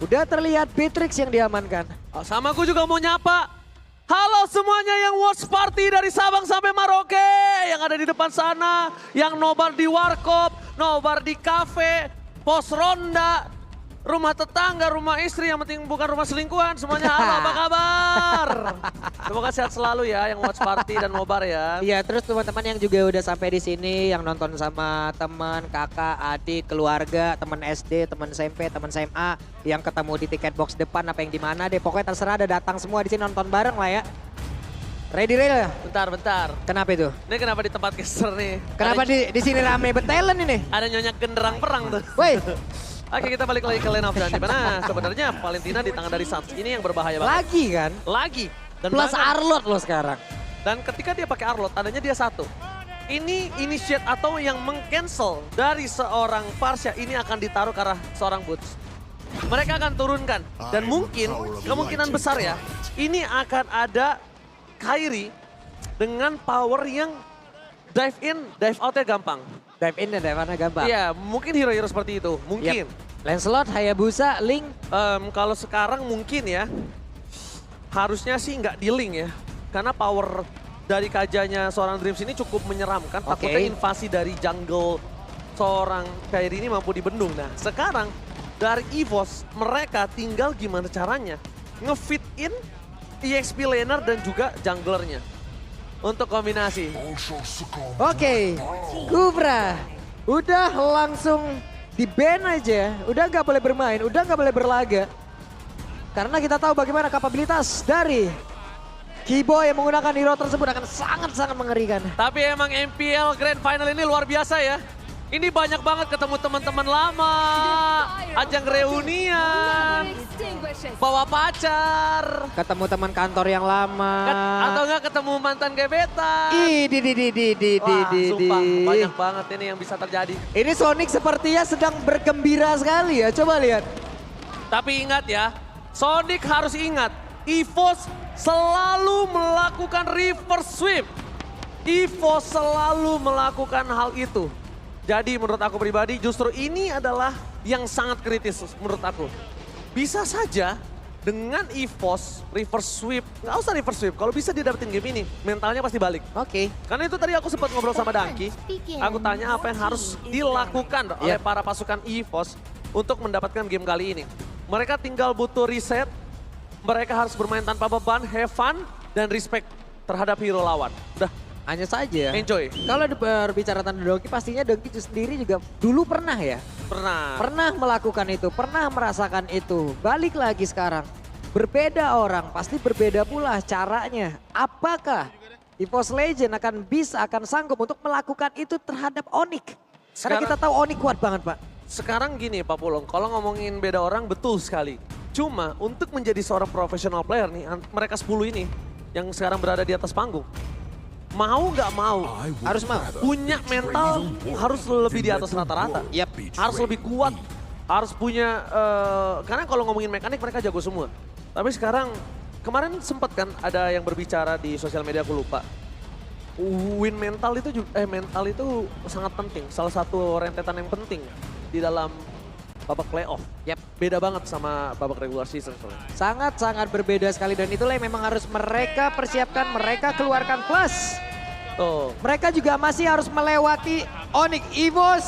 Udah terlihat Beatrix yang diamankan. Sama aku juga mau nyapa. Halo semuanya yang watch party dari Sabang sampai Merauke. Yang ada di depan sana. Yang nobar di warkop, nobar di kafe, pos ronda, rumah tetangga, rumah istri, yang penting bukan rumah selingkuhan. Semuanya halo, apa kabar? Semoga sehat selalu ya yang watch party dan nobar ya. Iya, terus teman-teman yang juga udah sampai di sini, yang nonton sama teman, kakak, adik, keluarga, teman SD, teman SMP, teman SMA, yang ketemu di tiket box depan apa yang di mana deh, pokoknya terserah, ada datang semua di sini nonton bareng lah ya. Ready ya? Bentar. Kenapa itu? Ini kenapa di tempat caster nih? Kenapa di sini rame betelan ini? Ada nyonya genderang perang tuh. Woi, Oke, kita balik lagi ke Lane of Dawn. Dimana sebenarnya Valentina di tangan dari Suns. Ini yang berbahaya banget. lagi kan? Lagi. Dan Plus bahkan- Arlot loh sekarang. Dan ketika dia pakai Arlot, tandanya dia satu. Ini initiate atau yang meng-cancel dari seorang Parsha ini akan ditaruh ke arah seorang Boots. Mereka akan turunkan. Dan mungkin, kemungkinan besar ya, ini akan ada Kairi dengan power yang dive in, dive outnya gampang. Dive in dan dive mana gampang. Iya, mungkin hero-hero seperti itu. Mungkin. Lancelot, Hayabusa, Link. Kalau sekarang mungkin ya, harusnya sih nggak di Link ya. Karena power dari kajanya seorang Dreams ini cukup menyeramkan. Oke. Takutnya invasi dari jungle seorang Kairi ini mampu dibendung. Nah sekarang dari EVOS mereka tinggal gimana caranya nge-fit in EXP laner dan juga junglernya. Untuk kombinasi. Oke, Kubra udah langsung di ban aja, udah nggak boleh bermain, udah nggak boleh berlaga. Karena kita tahu bagaimana kapabilitas dari Kibo yang menggunakan hero tersebut akan sangat-sangat mengerikan. Tapi emang MPL Grand Final ini luar biasa ya. Ini banyak banget ketemu teman-teman lama, ajang reunian, bawa pacar, Ketemu teman kantor yang lama. atau enggak ketemu mantan gebetan. Wah, Di. sumpah banyak banget ini yang bisa terjadi. Ini Sonic sepertinya sedang bergembira sekali ya, coba lihat. Tapi ingat ya, Sonic harus ingat, EVOS selalu melakukan reverse sweep. EVOS selalu melakukan hal itu. Jadi menurut aku pribadi justru ini adalah yang sangat kritis menurut aku. Bisa saja dengan EVOS reverse sweep, nggak usah reverse sweep, kalau bisa dia dapetin game ini, mentalnya pasti balik. Oke. Karena itu tadi aku sempat ngobrol sama Dangki, aku tanya apa yang harus dilakukan oleh para pasukan EVOS untuk mendapatkan game kali ini. Mereka tinggal butuh reset, mereka harus bermain tanpa beban, have fun, dan respect terhadap hero lawan. Udah, Hanya saja. enjoy. Kalau berbicara tentang Donkey, pastinya Donkey itu sendiri juga dulu pernah ya. Pernah. Pernah melakukan itu, pernah merasakan itu. Balik lagi sekarang. Berbeda orang, pasti berbeda pula caranya. Apakah EVOS Legend akan sanggup untuk melakukan itu terhadap Onyx? Karena kita tahu Onyx kuat banget, Pak. Sekarang gini Pak Pulung, kalau ngomongin beda orang betul sekali. Cuma untuk menjadi seorang profesional player nih, mereka 10 ini yang sekarang berada di atas panggung. Mau nggak mau, Harus mau. punya mental harus lebih di atas rata-rata. Harus lebih kuat, harus punya, karena kalau ngomongin mekanik mereka jago semua. Tapi sekarang, kemarin sempat kan ada yang berbicara di sosial media, aku lupa. Win mental itu mental itu sangat penting, salah satu rentetan yang penting di dalam babak playoff. Beda banget sama babak regular season soalnya. Sangat-sangat berbeda sekali dan itulah yang memang harus mereka persiapkan, mereka keluarkan plus. Tuh. Mereka juga masih harus melewati Onyx EVOS.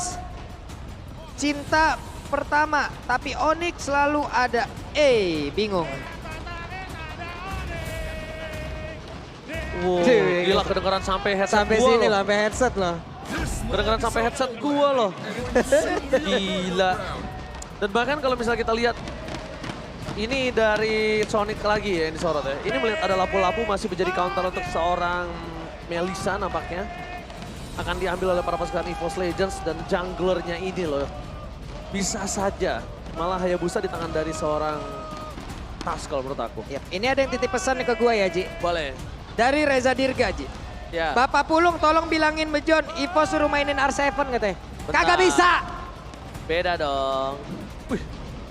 Cinta pertama, tapi Onyx selalu ada. Bingung. Wow, Cih. gila kedengeran sampai headset Sampai gua sini loh. loh, sampai headset loh. Kedengeran sampai headset gua loh. Gila. Dan bahkan kalau misalnya kita lihat, ini dari Sonic lagi ya yang disorot ya. Ini melihat ada lapu-lapu masih menjadi counter untuk seorang Melissa nampaknya. Akan diambil oleh para pasukan EVOS Legends dan junglernya ini loh. Bisa saja malah Hayabusa di tangan dari seorang Tas kalau menurut aku. Ini ada yang titip pesan nih ke gue ya, Ji. Boleh. Dari Reza Dirga, Ji. Ya. Bapak Pulung tolong bilangin Bejon, EVOS suruh mainin R7 katanya. Bentar. Kagak bisa. Beda dong. Wih,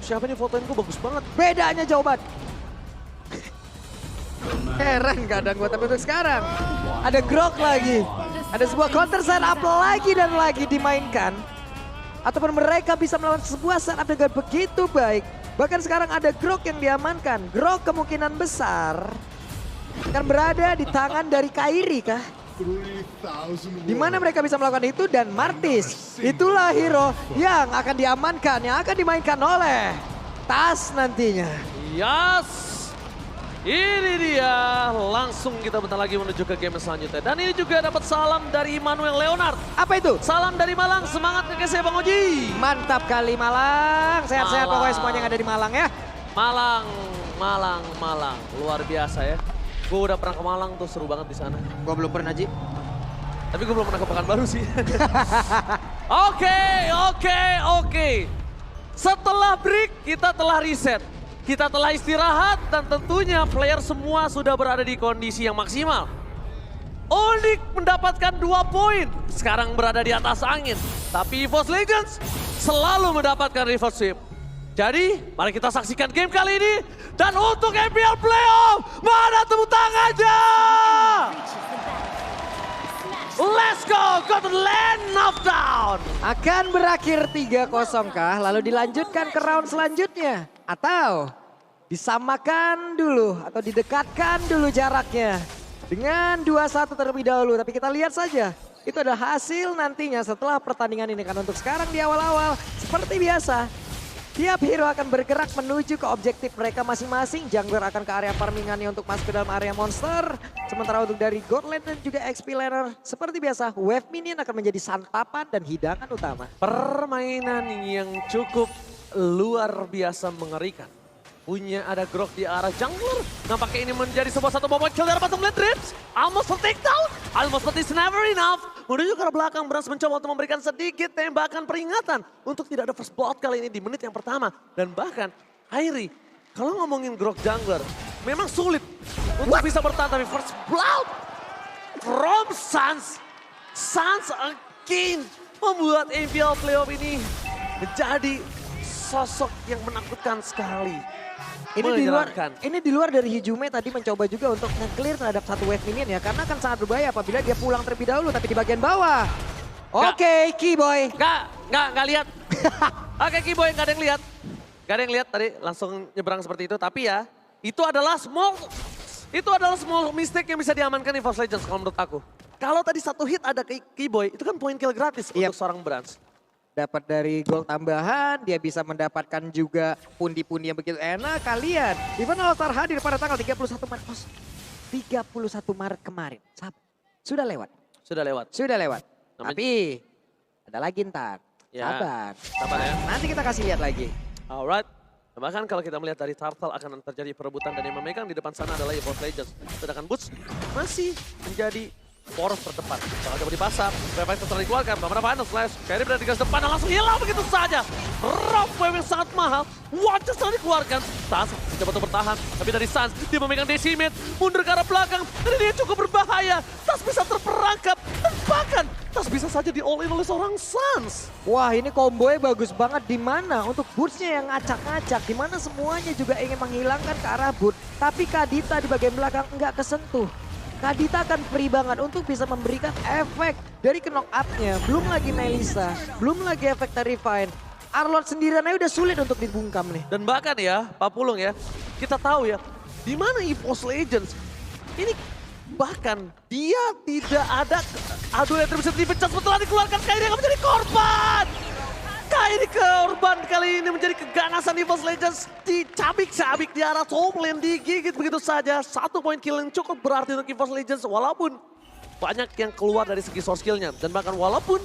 siapa nih fotoin gue bagus banget. Bedanya jawaban. Heran kadang gue, tapi untuk sekarang ada Grok lagi. Ada sebuah counter setup lagi dan lagi dimainkan. Ataupun mereka bisa melawan sebuah setup dengan begitu baik. Bahkan sekarang ada Grok yang diamankan. Grok kemungkinan besar akan berada di tangan dari Kairi kah? Di mana mereka bisa melakukan itu dan Martis. Itulah hero yang akan diamankan, yang akan dimainkan oleh Tas nantinya. Yes. Ini dia. Langsung kita bentar lagi menuju ke game selanjutnya. Dan ini juga dapat salam dari Immanuel Leonard. Apa itu? Salam dari Malang. Semangat ke KC Bang Oji. Mantap kali Malang. Sehat-sehat Malang. pokoknya semuanya yang ada di Malang ya. Malang. Luar biasa ya. Gue udah pernah ke Malang tuh, seru banget di sana. Gua belum pernah, Ji. Tapi gue belum pernah ke Pekanbaru sih. Oke. Setelah break, kita telah reset. Kita telah istirahat dan tentunya player semua sudah berada di kondisi yang maksimal. Onyx mendapatkan 2 poin. Sekarang berada di atas angin. Tapi EVOS Legends selalu mendapatkan reverse sweep. Jadi, mari kita saksikan game kali ini. Dan untuk MPL Playoff, mana tepuk tangannya? Let's go to the land of down. Akan berakhir 3-0 kah? Lalu dilanjutkan ke round selanjutnya? Atau disamakan dulu atau didekatkan dulu jaraknya dengan 2-1 terlebih dahulu. Tapi kita lihat saja, itu adalah hasil nantinya setelah pertandingan ini. Karena untuk sekarang di awal-awal, seperti biasa, tiap hero akan bergerak menuju ke objektif mereka masing-masing. Jungler akan ke area farmingannya untuk masuk ke dalam area monster. Sementara untuk dari Godland dan juga XP laner, seperti biasa, wave minion akan menjadi santapan dan hidangan utama. Permainan yang cukup luar biasa mengerikan. Punya ada Grok di arah jungler. Nampaknya ini menjadi sebuah satu momen kill dari Bottom Lane Drips. Almost for takedown. Almost but it's never enough. Menuju ke arah belakang, Brans mencoba untuk memberikan sedikit tembakan peringatan. Untuk tidak ada first blood kali ini di menit yang pertama. Dan bahkan, Airi, kalau ngomongin Grok Jungler, memang sulit untuk bisa bertahan. Tapi first blood from Suns. Suns again membuat APL Playoff ini menjadi sosok yang menakutkan sekali. Ini di luar dari Hijume tadi mencoba juga untuk nge-clear terhadap satu wave minion ya. Karena akan sangat berbahaya apabila dia pulang terlebih dahulu tapi di bagian bawah. Oke, Keyboy. Nggak lihat. Oke, Keyboy nggak ada yang lihat. Nggak ada yang lihat tadi langsung nyebrang seperti itu. Tapi ya, itu adalah small mistake yang bisa diamankan di Force Legends kalau menurut aku. Kalau tadi satu hit ada ke Keyboy, itu kan point kill gratis untuk seorang Brans. Dapat dari gol tambahan, dia bisa mendapatkan juga pundi-pundi yang begitu enak. Kalian, Event All-Star hadir pada tanggal 31 Maret. 31 Maret kemarin. Sudah lewat. Sudah lewat. Tapi ada lagi ntar. Ya, Sabar ya. Nanti kita kasih lihat lagi. Alright. Bahkan kalau kita melihat dari Turtle akan terjadi perebutan dan yang memegang di depan sana adalah EVOS Legends. Sedangkan Boots masih menjadi poros terdepan. Kalau coba dipasang, Revive setelah dikeluarkan, beberapa final slash, Carry berada di garis depan dan langsung hilang begitu saja. Rock wave yang sangat mahal, Watcher setelah dikeluarkan. Sans coba untuk bertahan, tapi dari Sans, dia memegang Decimate, mundur ke arah belakang, dan dia cukup berbahaya. Tas bisa terperangkap, dan bahkan Tas bisa saja di all in oleh seorang Sans. Wah, ini kombonya bagus banget di mana untuk Boots-nya yang ngacak-ngacak, di mana semuanya juga ingin menghilangkan ke arah Boot, tapi Kadita di bagian belakang nggak kesentuh. Kadita akan free banget untuk bisa memberikan efek dari knock up-nya. Belum lagi Melissa, belum lagi efek dari Refine. Arlott sendirian aja udah sulit untuk dibungkam nih. Dan bahkan ya, Pak Pulung ya, kita tahu ya, di mana EVOS Legends ini bahkan dia tidak ada adu yang bisa dipecah setelah dikeluarkan, Kairi akan menjadi korban. Kairi korban kali ini menjadi keganasan EVOS Legends, dicabik-cabik di arah top lane, digigit begitu saja. 1 poin kill yang cukup berarti untuk EVOS Legends walaupun banyak yang keluar dari segi source skill-nya. Dan bahkan walaupun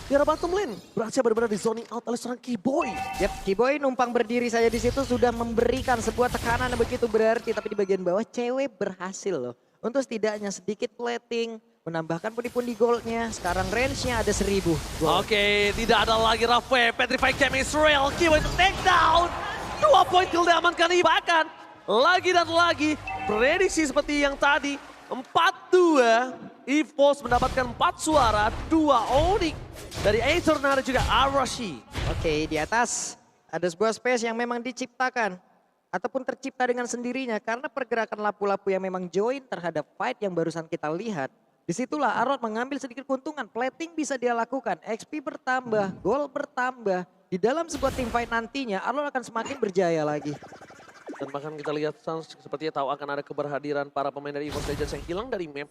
di arah bottom lane berhasil benar-benar di zoning out oleh seorang Keyboy. Yap, Keyboy numpang berdiri saja di situ sudah memberikan sebuah tekanan yang begitu berarti. Tapi di bagian bawah cewek berhasil loh. Untuk setidaknya sedikit plating, menambahkan pundi-pundi goldnya. Sekarang range-nya ada 1000 gold. Oke, tidak ada lagi Rafe, Petrify Cam Israel, Keyboy untuk take down. 2 poin kill diamankan, bahkan lagi dan lagi prediksi seperti yang tadi. 4-2, EVOS mendapatkan 4 suara, 2 Onyx dari Aetherna dan juga Arashi. Oke, di atas ada sebuah space yang memang diciptakan ataupun tercipta dengan sendirinya karena pergerakan lapu-lapu yang memang join terhadap fight yang barusan kita lihat. Disitulah Arlott mengambil sedikit keuntungan, plating bisa dia lakukan, XP bertambah, gol bertambah. Di dalam sebuah team fight nantinya Arlott akan semakin berjaya lagi. Dan bahkan kita lihat Sans sepertinya tahu akan ada keberhadiran para pemain dari EVOS Legends yang hilang dari map.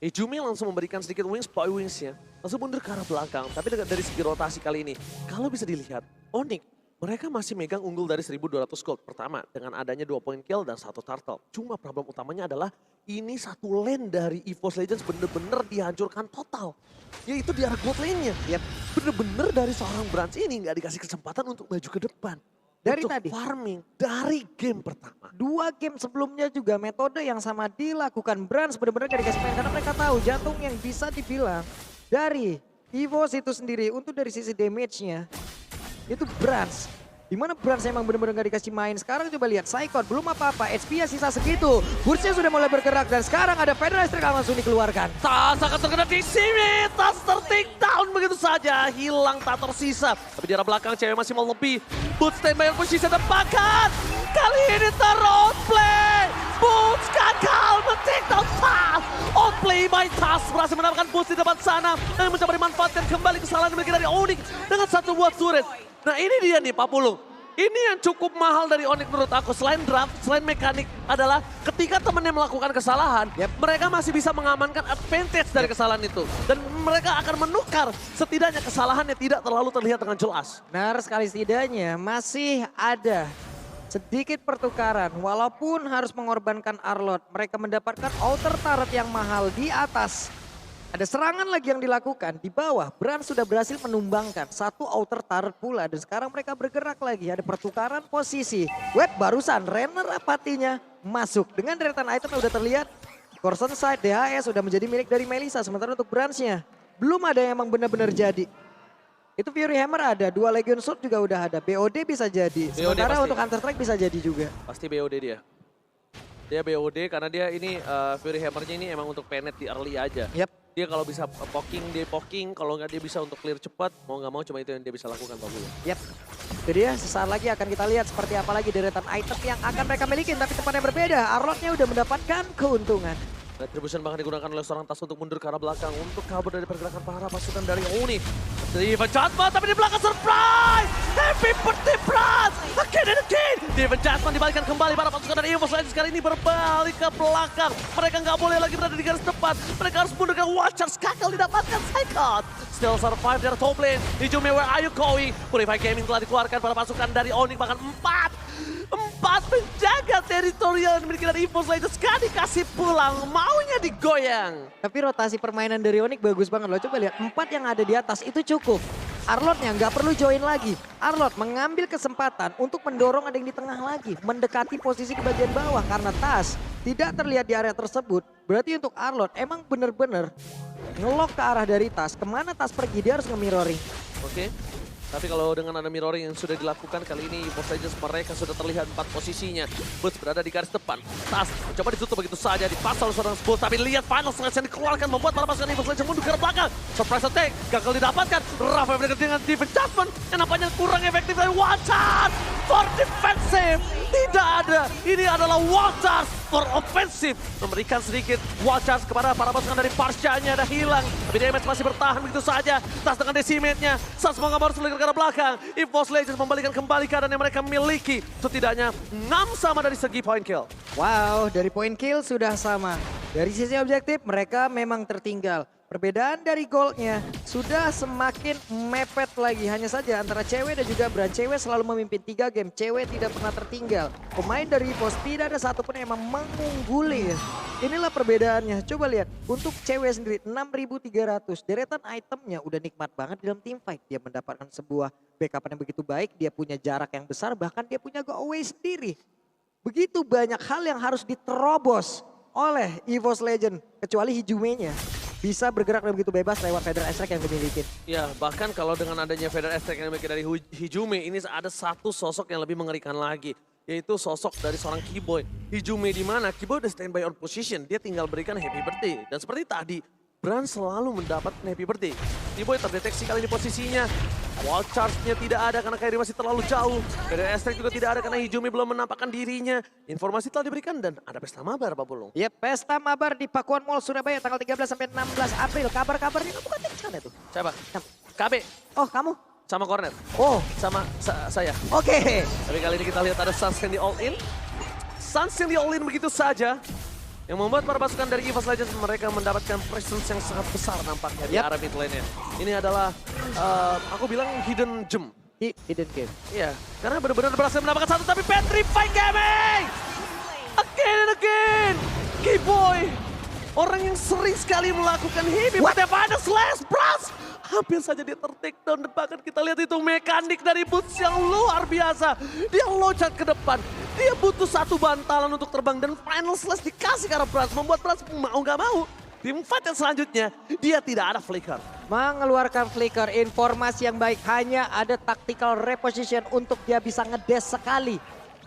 Hijume langsung memberikan sedikit wings by wingsnya, langsung mundur ke arah belakang. Tapi dari segi rotasi kali ini, kalau bisa dilihat, Onyx mereka masih megang unggul dari 1200 gold. Pertama, dengan adanya 2 point kill dan 1 turtle. Cuma problem utamanya adalah ini satu lane dari EVOS Legends bener-bener dihancurkan total. Yaitu di arah gold lane-nya. Yep. Bener-bener dari seorang Brans ini nggak dikasih kesempatan untuk maju ke depan. Dari untuk tadi farming dari game pertama. 2 game sebelumnya juga metode yang sama dilakukan. Brans benar-benar gak dikasih main karena mereka tahu jantung yang bisa dibilang dari EVOS itu sendiri untuk dari sisi damage-nya itu Brans. Dimana Brans emang benar-benar gak dikasih main. Sekarang coba lihat Saikon belum apa-apa, HP-nya sisa segitu. Burst-nya sudah mulai bergerak dan sekarang ada Federal Strike langsung dikeluarkan. Tas akan terkena di sini, Tas ter-take down begitu saja, hilang tak tersisa. Tapi di arah belakang cewek masih mau lebih. Boots standby yang posisi depan. Kali ini ter-outplay. Boots gagal men-take down Tas. Outplay by Tas berhasil mendapatkan Boots di depan sana. Dan mencoba dimanfaatkan kembali kesalahan dimiliki dari Onyx dengan 1 buah turret. Nah ini dia nih Pak Pulung. Ini yang cukup mahal dari Onyx menurut aku. Selain draft, selain mekanik adalah ketika temennya melakukan kesalahan, mereka masih bisa mengamankan advantage dari kesalahan itu. Dan mereka akan menukar setidaknya kesalahannya tidak terlalu terlihat dengan jelas. Benar sekali, setidaknya masih ada sedikit pertukaran. Walaupun harus mengorbankan Arlott, mereka mendapatkan outer turret yang mahal di atas. Ada serangan lagi yang dilakukan di bawah. Brans sudah berhasil menumbangkan 1 outer turret pula. Dan sekarang mereka bergerak lagi. Ada pertukaran posisi. Web barusan Renner apatinya masuk. Dengan deretan item yang udah terlihat. Corson Side, DHS sudah menjadi milik dari Melisa. Sementara untuk Branch-nya belum ada yang emang benar-benar jadi. Itu Fury Hammer ada, 2 Legion Sword juga udah ada. BOD bisa jadi, sementara untuk Counter Strike bisa jadi juga. Pasti BOD dia. Dia BOD karena dia ini Fury Hammer-nya ini emang untuk penet di early aja. Yap. Dia kalau bisa poking, dia poking. Kalau nggak dia bisa untuk clear cepat. Mau nggak mau cuma itu yang dia bisa lakukan Pak Bulu. Yap. Itu dia, sesaat lagi akan kita lihat seperti apa lagi deretan item yang akan mereka miliki. Tapi tempatnya berbeda, Arlotnya udah mendapatkan keuntungan. Retribution bahkan digunakan oleh seorang Tas untuk mundur ke arah belakang. Untuk kabur dari pergerakan para pasukan dari Onyx. Steven Jasmine tapi di belakang surprise! Happy birthday Brad! Again and again! Steven Jasmine dibalikan kembali para pasukan dari EVOS Legends kali ini berbalik ke belakang. Mereka nggak boleh lagi berada di garis depan. Mereka harus mundur ke Watchers. Gagal didapatkan Psychot. Still survive dari top lane. Hijumi, where are you going? Purify Gaming telah dikeluarkan para pasukan dari Onyx bahkan 4 penjaga teritorial yang dimiliki dari EVOS Legends kan dikasih pulang, maunya digoyang. Tapi rotasi permainan dari Onyx bagus banget loh. Coba lihat, 4 yang ada di atas itu cukup. Arlotnya nggak perlu join lagi. Arlot mengambil kesempatan untuk mendorong ada yang di tengah lagi. Mendekati posisi di bagian bawah karena Tas tidak terlihat di area tersebut. Berarti untuk Arlot emang bener-bener ngelok ke arah dari Tas. Kemana Tas pergi dia harus nge-mirroring. Oke. Tapi kalau dengan ada mirroring yang sudah dilakukan kali ini, EVOS Legends mereka sudah terlihat 4 posisinya. Boots berada di garis depan. Tas mencoba ditutup begitu saja, dipasang oleh seorang Boots. Tapi lihat final snatch yang dikeluarkan membuat para pasukan EVOS Legends mundur ke belakang. Surprise attack, gagal didapatkan. Rafa yang dengan Steven Jasmine yang nampaknya kurang efektif dari Watchers for defensive. Tidak ada, ini adalah Watchers for offensive. Memberikan sedikit Watchers kepada para pasukan dari Parsha-nya ada hilang. Tapi damage masih bertahan begitu saja. Tas dengan decimate-nya. Sas mau harus ke arah belakang. EVOS Legends membalikan kembali keadaan yang mereka miliki. Setidaknya 6 sama dari segi point kill. Wow, dari point kill sudah sama. Dari sisi objektif mereka memang tertinggal. Perbedaan dari goldnya sudah semakin mepet lagi. Hanya saja antara cewek dan juga Branch. Cewek selalu memimpin 3 game. Cewek tidak pernah tertinggal. Pemain dari EVOS tidak ada satupun yang emang mengungguli. Inilah perbedaannya. Coba lihat. Untuk cewek sendiri 6.300. Deretan itemnya udah nikmat banget dalam team fight. Dia mendapatkan sebuah backup yang begitu baik. Dia punya jarak yang besar. Bahkan dia punya go away sendiri. Begitu banyak hal yang harus diterobos oleh EVOS Legend. Kecuali Hijumenya. Bisa bergerak dan begitu bebas lewat Feather Astrek yang dimiliki. Ya, bahkan kalau dengan adanya Feather Astrek yang dimiliki dari Hijumi, ini ada satu sosok yang lebih mengerikan lagi. Yaitu sosok dari seorang Keyboy. Hijumi di mana Keyboy udah standby on position, dia tinggal berikan happy birthday. Dan seperti tadi, Bran selalu mendapat happy birthday. Keyboy terdeteksi kali ini posisinya. Wall charge-nya tidak ada karena Kairi masih terlalu jauh. Feather Astrek juga tidak ada karena Hijumi belum menampakkan dirinya. Informasi telah diberikan dan ada pesta mabar Pak Bulung. Ya, pesta mabar di Pakuan Mall Surabaya tanggal 13 sampai 16 April. Kabar-kabarnya kamu kan di sana tuh. Siapa? KB. Oh, kamu? Sama Cornet. Oh, Sama saya. oke. Tapi kali ini kita lihat ada Suns yang di all in. Suns yang di all in begitu saja. Yang membuat para pasukan dari EVOS Legends mereka mendapatkan presence yang sangat besar nampaknya di arah mid lane-nya. Ini adalah, aku bilang hidden gem. Hidden game. Iya, karena benar-benar berhasil mendapatkan satu tapi Petrify Gaming! Again and again! Keyboy! Orang yang sering sekali melakukan heavy pada slash blast! Hampir saja dia ter-take down dan bahkan kita lihat itu mekanik dari Boots yang luar biasa. Dia loncat ke depan. Dia butuh satu bantalan untuk terbang dan final slash dikasih ke arah Brans. Membuat Brans mau nggak mau. Tim fight yang selanjutnya dia tidak ada flicker. Mengeluarkan flicker, informasi yang baik. Hanya ada tactical reposition untuk dia bisa ngedes sekali.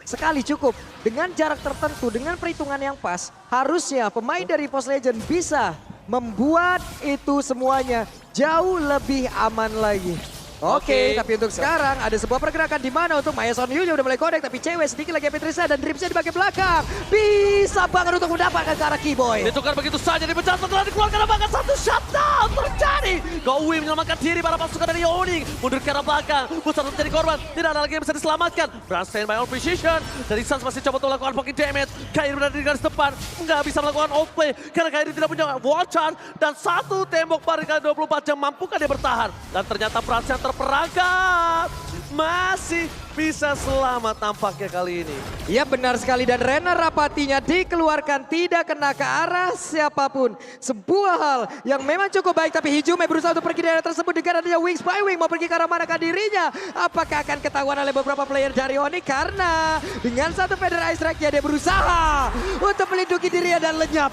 Sekali cukup. Dengan jarak tertentu, dengan perhitungan yang pas. Harusnya pemain dari EVOS Legend bisa membuat itu semuanya jauh lebih aman lagi. Oke, tapi untuk sekarang ada sebuah pergerakan di mana untuk Maya Son Yu udah mulai connect, tapi cewek sedikit lagi Petrisa dan Dripsnya di bagian belakang. Bisa banget untuk mendapatkan ke arah Keyboy. Ditukar begitu saja, dipecah setelah dikeluarkan bahkan satu shutdown terjadi. Gowi menyelamatkan diri para pasukan dari Onyx. Mundur ke arah belakang, Pusat menjadi korban. Tidak ada lagi yang bisa diselamatkan. Brand standby on position. Dari Suns masih coba untuk melakukan poking damage. Kairi berada di garis depan, nggak bisa melakukan outplay. Karena Kairi tidak punya watcher. Dan satu tembok pari kali 24 jam, mampukah dia bertahan? Dan ternyata Brand yang terperangkap. Masih bisa selamat tampaknya kali ini. Iya benar sekali dan Rena Rapatinya dikeluarkan tidak kena ke arah siapapun. Sebuah hal yang memang cukup baik tapi Hijume berusaha untuk pergi dari area tersebut dengan adanya Wings by Wing. Mau pergi ke arah manakah dirinya? Apakah akan ketahuan oleh beberapa player dari Onyx? Karena dengan satu Feather Ice Strike dia berusaha untuk melindungi dirinya dan lenyap.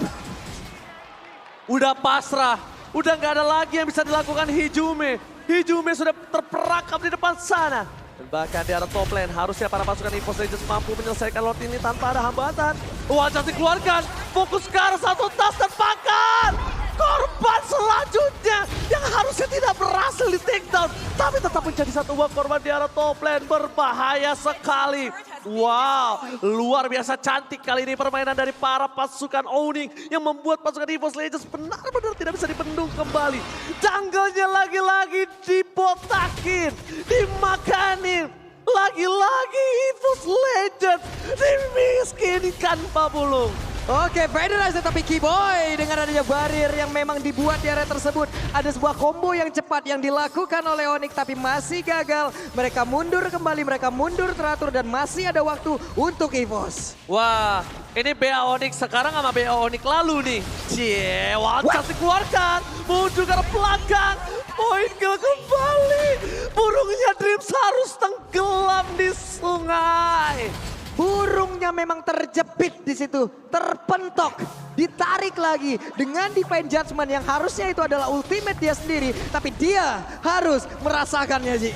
udah pasrah. Udah nggak ada lagi yang bisa dilakukan Hijume. Hijume sudah terperangkap di depan sana. Dan bahkan di arah top lane, harusnya para pasukan EVOS Legends mampu menyelesaikan Lord ini tanpa ada hambatan. Wajah dikeluarkan, fokus ke arah satu tas dan bakar. Korban selanjutnya yang harusnya tidak berhasil di takedown. Tapi tetap menjadi satu buah korban di arah top lane. Berbahaya sekali. Wow, luar biasa cantik kali ini permainan dari para pasukan Onyx yang membuat pasukan EVOS Legends benar-benar tidak bisa dibendung kembali. Jungle-nya lagi-lagi dibotakin, dimakanin. Lagi-lagi EVOS Legends dimiskinkan Pak Bulung. Oke, Federasi tapi Keyboy dengan adanya barir yang memang dibuat di area tersebut. Ada sebuah combo yang cepat yang dilakukan oleh Onyx tapi masih gagal. Mereka mundur kembali, mereka mundur teratur dan masih ada waktu untuk EVOS. Wah, ini BA Onyx sekarang sama BA Onyx lalu nih. Cie, wajah dikeluarkan, muncul ke arah belakang. Poin kill kembali. Burungnya Dreams harus tenggelam di sungai. Burungnya memang terjepit di situ, terpentok, ditarik lagi dengan Divine Judgment yang harusnya itu adalah ultimate dia sendiri. Tapi dia harus merasakannya, Ji.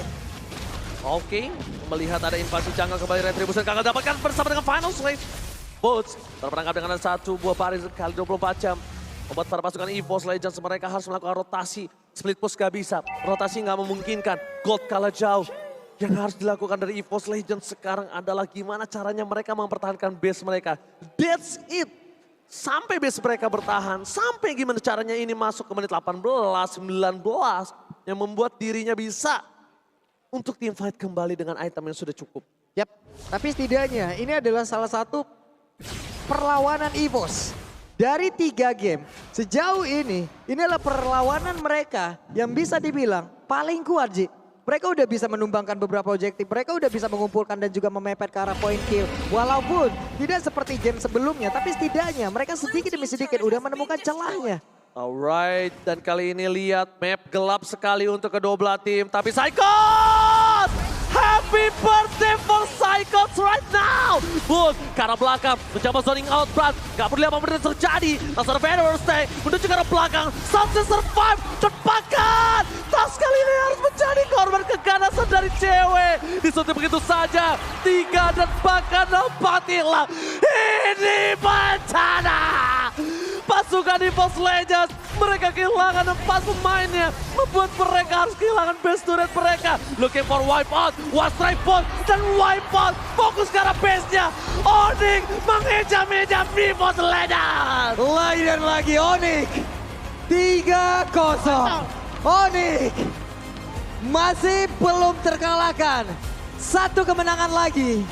Oke, melihat ada invasi jungle kembali Retribution Kakak dapatkan bersama dengan Final Slave. Boots terperangkap dengan satu buah baris kali 24 jam. Membuat para pasukan EVOS Legends mereka harus melakukan rotasi. Split push gak bisa, rotasi gak memungkinkan. Gold kalah jauh. Yang harus dilakukan dari EVOS Legends sekarang adalah gimana caranya mereka mempertahankan base mereka. That's it. Sampai base mereka bertahan, sampai gimana caranya ini masuk ke menit 18, 19. Yang membuat dirinya bisa untuk team fight kembali dengan item yang sudah cukup. Yap, tapi setidaknya ini adalah salah satu perlawanan EVOS. Dari 3 game, sejauh ini adalah perlawanan mereka yang bisa dibilang paling kuat, Ji. Mereka udah bisa menumbangkan beberapa objektif, mereka udah bisa mengumpulkan dan juga memepet ke arah point kill. Walaupun tidak seperti game sebelumnya, tapi setidaknya mereka sedikit demi sedikit udah menemukan celahnya. Alright, dan kali ini lihat map gelap sekali untuk kedua belah tim. Tapi Psychos! Happy birthday for Psychos right now! Boom, ke arah belakang, mencoba zoning out Brad. Gak peduli apa yang terjadi, langsung ada Vader stay, menuju ke arah belakang. Sunset survive, cepatkan! Tas kali ini harus menjadi korban keganasan dari cewek. Disuntik begitu saja, 3 dan bahkan 4 hilang. Ini bencana! Pasukan EVOS Legends, mereka kehilangan 4 pemainnya. Membuat mereka harus kehilangan base turret mereka. Looking for wipeout, one strike bot, dan wipeout. Fokus ke arah base-nya. Onyx mengejam-ejam EVOS Legends. Lagi dan lagi Onyx, 3-0. Onyx masih belum terkalahkan. 1 kemenangan lagi.